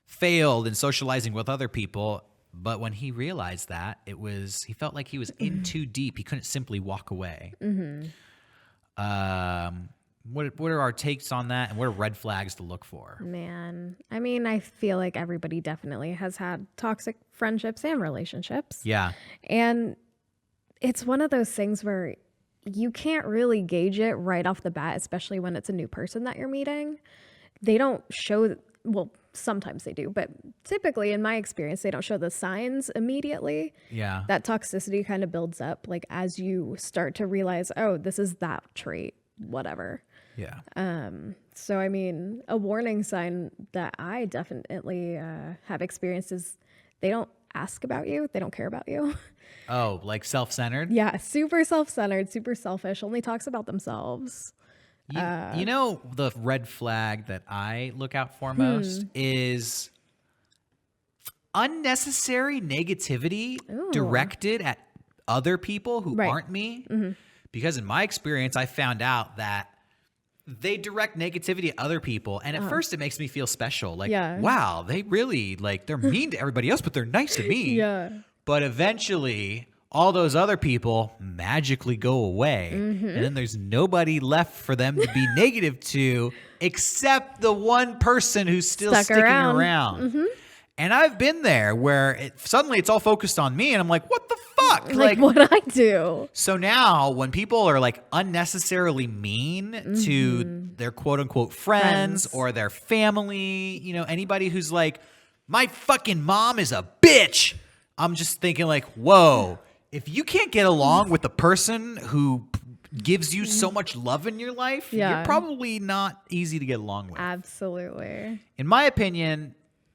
failed in socializing with other people. But when he realized that, he felt like he was in too deep. He couldn't simply walk away. What are our takes on that, and what are red flags to look for? Man, I mean, I feel like everybody definitely has had toxic friendships and relationships. Yeah. And it's one of those things where you can't really gauge it right off the bat, especially when it's a new person that you're meeting. They don't show, well, sometimes they do, but typically in my experience, they don't show the signs immediately. Yeah. That toxicity kind of builds up, like as you start to realize, oh, this is that trait, whatever. Yeah. So, I mean, a warning sign that I definitely have experienced is they don't ask about you. They don't care about you. Oh, like self-centered? Yeah, super self-centered, super selfish, only talks about themselves. You know, the red flag that I look out for most is unnecessary negativity directed at other people who aren't me. Because in my experience, I found out that they direct negativity at other people. And at first it makes me feel special. Like, wow, they really, like, they're mean to everybody else, but they're nice to me. Yeah. But eventually, all those other people magically go away. And then there's nobody left for them to be negative to except the one person who's still sticking around. And I've been there where suddenly it's all focused on me. And I'm like, what the fuck? Like what'd I do? So now when people are like unnecessarily mean to their quote unquote friends or their family, you know, anybody who's like, my fucking mom is a bitch. I'm just thinking like, whoa, if you can't get along with the person who gives you so much love in your life, you're probably not easy to get along with. Absolutely. In my opinion,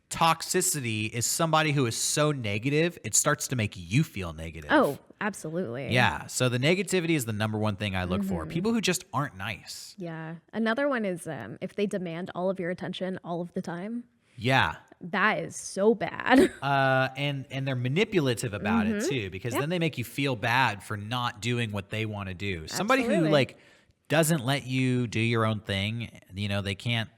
toxicity is somebody who is so negative, it starts to make you feel negative. Oh, absolutely. Yeah. So the negativity is the number one thing I look for. People who just aren't nice. Yeah. Another one is if they demand all of your attention all of the time. Yeah. That is so bad. And they're manipulative about it too, because then they make you feel bad for not doing what they want to do. Somebody who like doesn't let you do your own thing, you know, they can't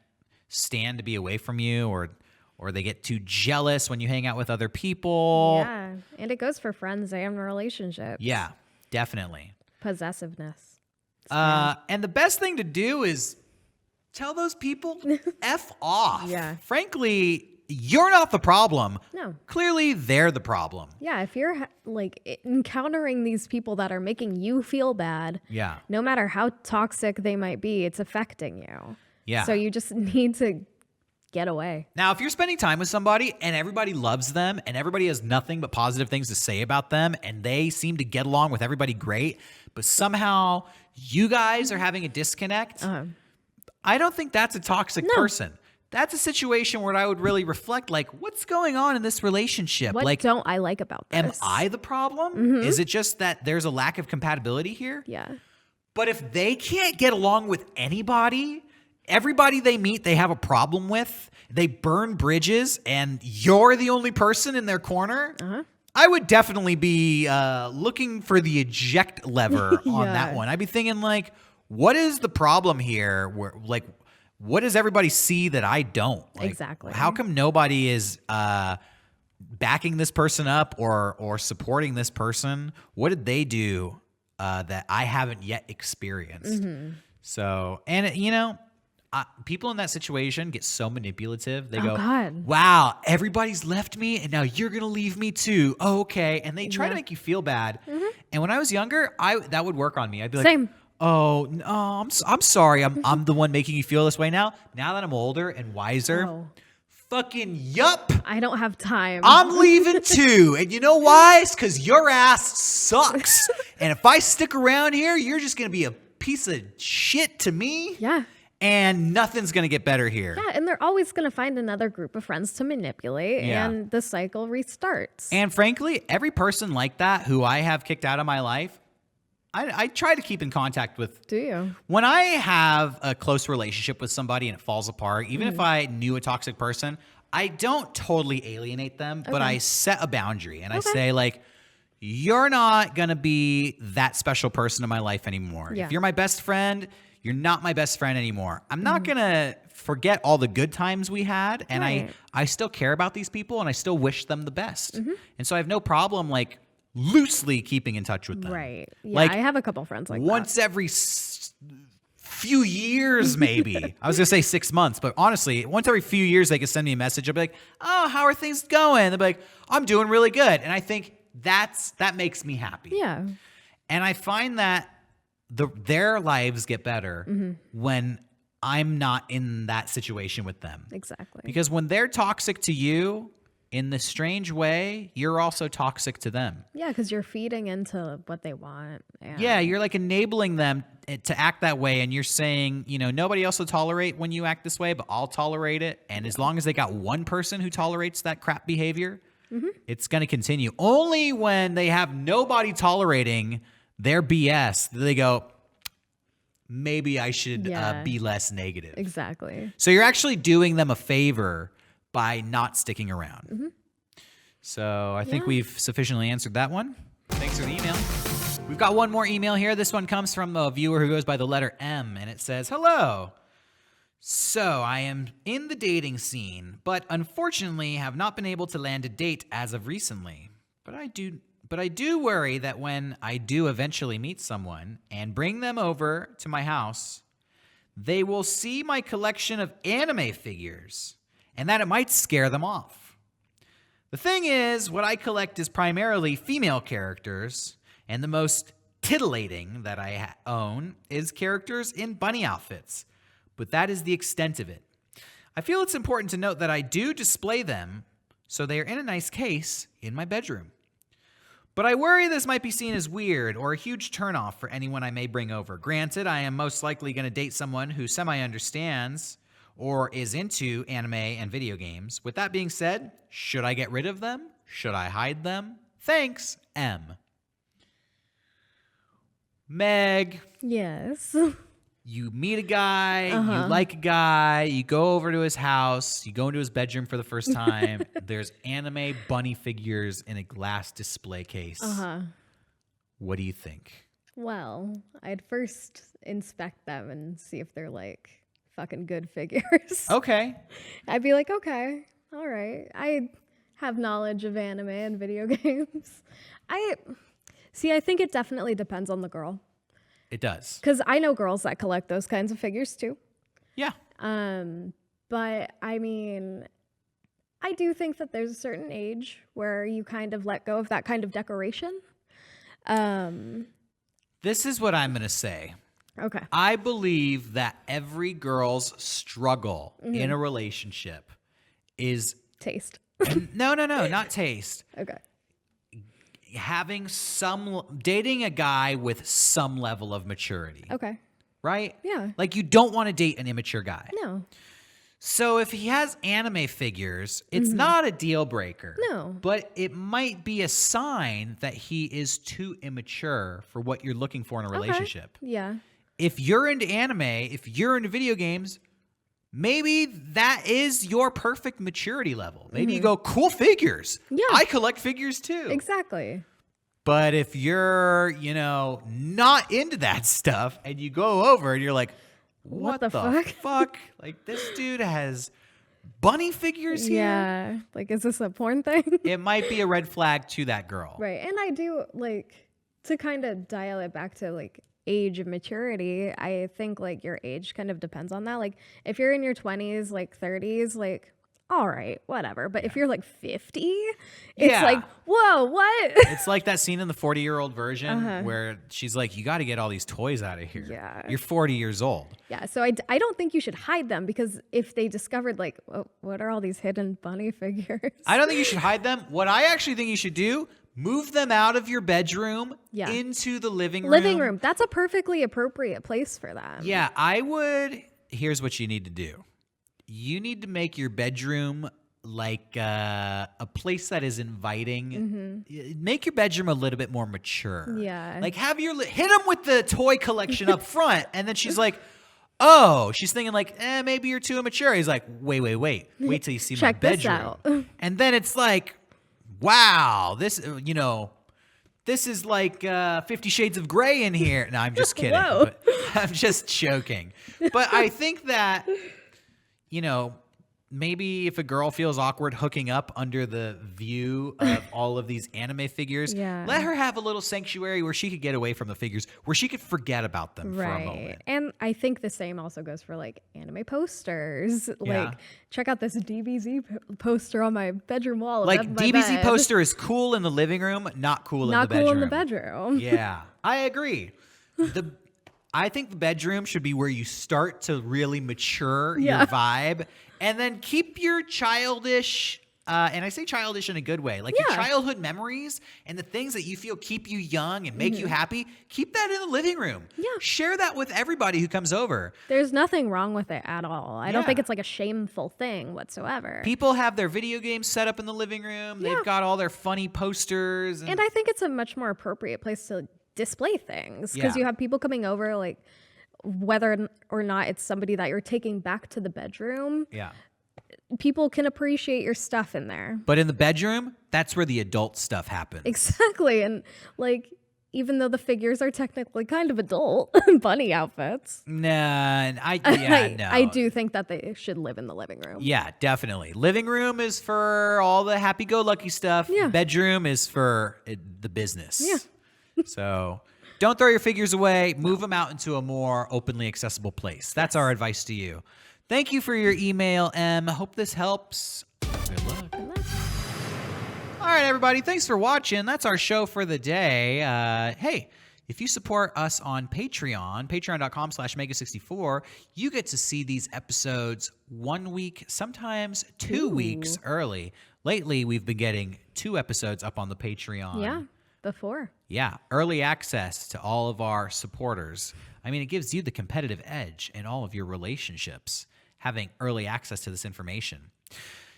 stand to be away from you, or they get too jealous when you hang out with other people. Yeah. And it goes for friends and relationships. Yeah, definitely. Possessiveness. And the best thing to do is tell those people F off. Yeah. Frankly, you're not the problem. No. Clearly, they're the problem. Yeah. If you're like encountering these people that are making you feel bad, no matter how toxic they might be, it's affecting you. Yeah. So you just need to get away. Now, if you're spending time with somebody and everybody loves them and everybody has nothing but positive things to say about them and they seem to get along with everybody great, but somehow you guys are having a disconnect, I don't think that's a toxic person. That's a situation where I would really reflect, like, what's going on in this relationship? What like, don't I like about this? Am I the problem? Is it just that there's a lack of compatibility here? Yeah. But if they can't get along with anybody, everybody they meet, they have a problem with, they burn bridges, and you're the only person in their corner, I would definitely be looking for the eject lever on that one. I'd be thinking, like, what is the problem here? Where, like, what does everybody see that I don't? Like, Exactly. How come nobody is backing this person up or supporting this person? What did they do that I haven't yet experienced? So, and people in that situation get so manipulative. They go, God. wow, everybody's left me and now you're going to leave me too. Oh, okay. And they try to make you feel bad. And when I was younger, that would work on me. I'd be like, Same. oh, no, I'm sorry. I'm the one making you feel this way now. Now that I'm older and wiser, fucking yup. I don't have time. I'm leaving too. And you know why? It's because your ass sucks. And if I stick around here, you're just going to be a piece of shit to me. Yeah. And nothing's going to get better here. Yeah, and they're always going to find another group of friends to manipulate, and the cycle restarts. And frankly, every person like that who I have kicked out of my life, I try to keep in contact with. Do you? When I have a close relationship with somebody and it falls apart, even if I knew a toxic person, I don't totally alienate them, but I set a boundary and I say, like, you're not going to be that special person in my life anymore. Yeah. If you're my best friend, you're not my best friend anymore. I'm not going to forget all the good times we had. And I still care about these people and I still wish them the best. And so I have no problem, like, loosely keeping in touch with them. Right. Yeah, Like, I have a couple friends like once every few years, maybe. I was going to say 6 months, but honestly, once every few years, they could send me a message. I'll be like, oh, how are things going? They'll be like, I'm doing really good. And I think that makes me happy. Yeah. And I find that their lives get better when I'm not in that situation with them. Exactly. Because when they're toxic to you, in this strange way, you're also toxic to them. Yeah, because you're feeding into what they want. And Yeah, you're like enabling them to act that way. And you're saying, nobody else will tolerate when you act this way, but I'll tolerate it. And as long as they got one person who tolerates that crap behavior, it's going to continue. Only when they have nobody tolerating their BS do they go, maybe I should be less negative. Exactly. So you're actually doing them a favor by not sticking around. So I think we've sufficiently answered that one. Thanks for the email. We've got one more email here. This one comes from a viewer who goes by the letter M, and it says, hello. So I am in the dating scene, but unfortunately have not been able to land a date as of recently. But I do worry that when I do eventually meet someone and bring them over to my house, they will see my collection of anime figures and that it might scare them off. The thing is, what I collect is primarily female characters, and the most titillating that I own is characters in bunny outfits, but that is the extent of it. I feel it's important to note that I do display them, so they are in a nice case in my bedroom. But I worry this might be seen as weird or a huge turnoff for anyone I may bring over. Granted, I am most likely going to date someone who semi-understands or is into anime and video games. With that being said, should I get rid of them? Should I hide them? Thanks, M. Meg. Yes. You meet a guy, you like a guy, you go over to his house, you go into his bedroom for the first time. There's anime bunny figures in a glass display case. What do you think? Well, I'd first inspect them and see if they're like fucking good figures. Okay. I'd be like, okay, all right. I have knowledge of anime and video games. I think it definitely depends on the girl. It does. Because I know girls that collect those kinds of figures too. Yeah. But I mean, I do think that there's a certain age where you kind of let go of that kind of decoration. This is what I'm going to say. Okay. I believe that every girl's struggle in a relationship is... Taste. No, not taste. Okay. Dating a guy with some level of maturity. Okay. Right? Yeah. Like, you don't want to date an immature guy. No. So if he has anime figures, it's not a deal breaker. No. But it might be a sign that he is too immature for what you're looking for in a relationship. Yeah. If you're into anime, if you're into video games, maybe that is your perfect maturity level. Maybe you go, cool figures. Yeah. I collect figures too. Exactly. But if you're, not into that stuff and you go over and you're like, what the fuck? Like, this dude has bunny figures here? Yeah. Like, is this a porn thing? It might be a red flag to that girl. Right. And I do, like, to kind of dial it back to, like, age and maturity, I think, like, your age kind of depends on that. Like, if you're in your 20s, like, 30s, like, all right, whatever. But if you're like 50, it's like, whoa, what? It's like that scene in the 40-year-old version where she's like, you got to get all these toys out of here. Yeah. You're 40 years old. Yeah. So I don't think you should hide them, because if they discovered, like, what are all these hidden bunny figures? I don't think you should hide them. What I actually think you should do, move them out of your bedroom into the living room. Living room. That's a perfectly appropriate place for them. Yeah, I would. Here's what you need to do. You need to make your bedroom like a place that is inviting. Make your bedroom a little bit more mature. Yeah. Like hit them with the toy collection up front. And then she's like, oh, she's thinking like, maybe you're too immature. He's like, wait till you see my bedroom. This out. And then it's like, wow, this is like 50 Shades of Grey in here. No, I'm just kidding. But I'm just joking. But I think that, maybe if a girl feels awkward hooking up under the view of all of these anime figures, let her have a little sanctuary where she could get away from the figures, where she could forget about them for a moment. And I think the same also goes for like anime posters. Like, check out this DBZ poster on my bedroom wall. Like, DBZ poster is cool in the living room, not cool in the bedroom. Not cool in the bedroom. Yeah, I agree. I think the bedroom should be where you start to really mature your vibe, and then keep your childish, and I say childish in a good way, like your childhood memories and the things that you feel keep you young and make you happy, keep that in the living room. Yeah. Share that with everybody who comes over. There's nothing wrong with it at all. I don't think it's like a shameful thing whatsoever. People have their video games set up in the living room. They've got all their funny posters. And I think it's a much more appropriate place to display things, because you have people coming over, like, whether or not it's somebody that you're taking back to the bedroom. Yeah. People can appreciate your stuff in there. But in the bedroom, that's where the adult stuff happens. Exactly. And like, even though the figures are technically kind of adult bunny outfits. I do think that they should live in the living room. Yeah, definitely. Living room is for all the happy-go-lucky stuff. Yeah. Bedroom is for the business. Yeah. So don't throw your figures away. Move them out into a more openly accessible place. That's our advice to you. Thank you for your email, Em. Hope this helps. Good luck. All right, everybody. Thanks for watching. That's our show for the day. Hey, if you support us on Patreon, patreon.com/Mega64, you get to see these episodes 1 week, sometimes 2 weeks early. Lately, we've been getting 2 episodes up on the Patreon. Yeah. Before. Yeah, early access to all of our supporters. I mean, it gives you the competitive edge in all of your relationships, having early access to this information.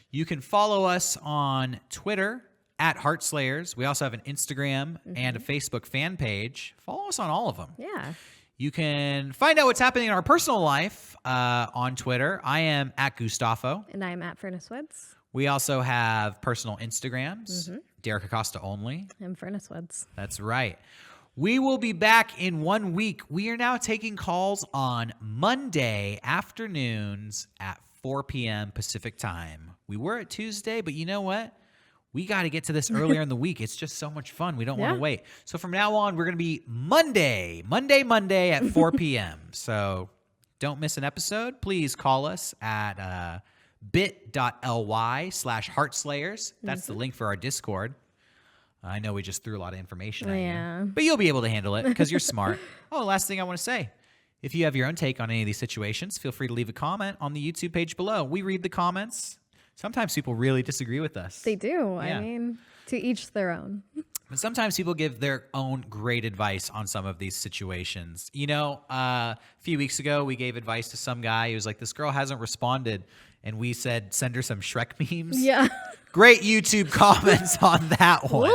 You can follow us on Twitter at Heartslayers. We also have an Instagram and a Facebook fan page. Follow us on all of them. Yeah. You can find out what's happening in our personal life on Twitter. I am at Gustavo. And I am at Furnace Woods. We also have personal Instagrams. Derrick Acosta only. And Furnace Woods. That's right. We will be back in 1 week. We are now taking calls on Monday afternoons at 4 p.m. Pacific time. We were at Tuesday, but you know what? We got to get to this earlier in the week. It's just so much fun. We don't want to wait. So from now on, we're going to be Monday at 4 p.m. So don't miss an episode. Please call us at bit.ly/Heartslayers. That's the link for our Discord. I know we just threw a lot of information at you, but you'll be able to handle it because you're smart. Oh, last thing I want to say. If you have your own take on any of these situations, feel free to leave a comment on the YouTube page below. We read the comments. Sometimes people really disagree with us. They do. Yeah. I mean, to each their own. But sometimes people give their own great advice on some of these situations. You know, a few weeks ago, we gave advice to some guy who was like, this girl hasn't responded. And we said, send her some Shrek memes. Yeah. Great YouTube comments on that one.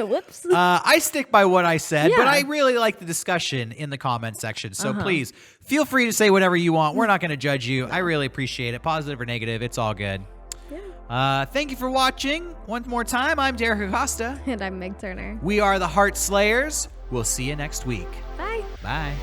Whoops. I stick by what I said, but I really like the discussion in the comment section. So please feel free to say whatever you want. We're not going to judge you. I really appreciate it. Positive or negative, it's all good. Yeah. Thank you for watching. One more time, I'm Derrick Acosta. And I'm Meg Turner. We are the Heartslayers. We'll see you next week. Bye. Bye.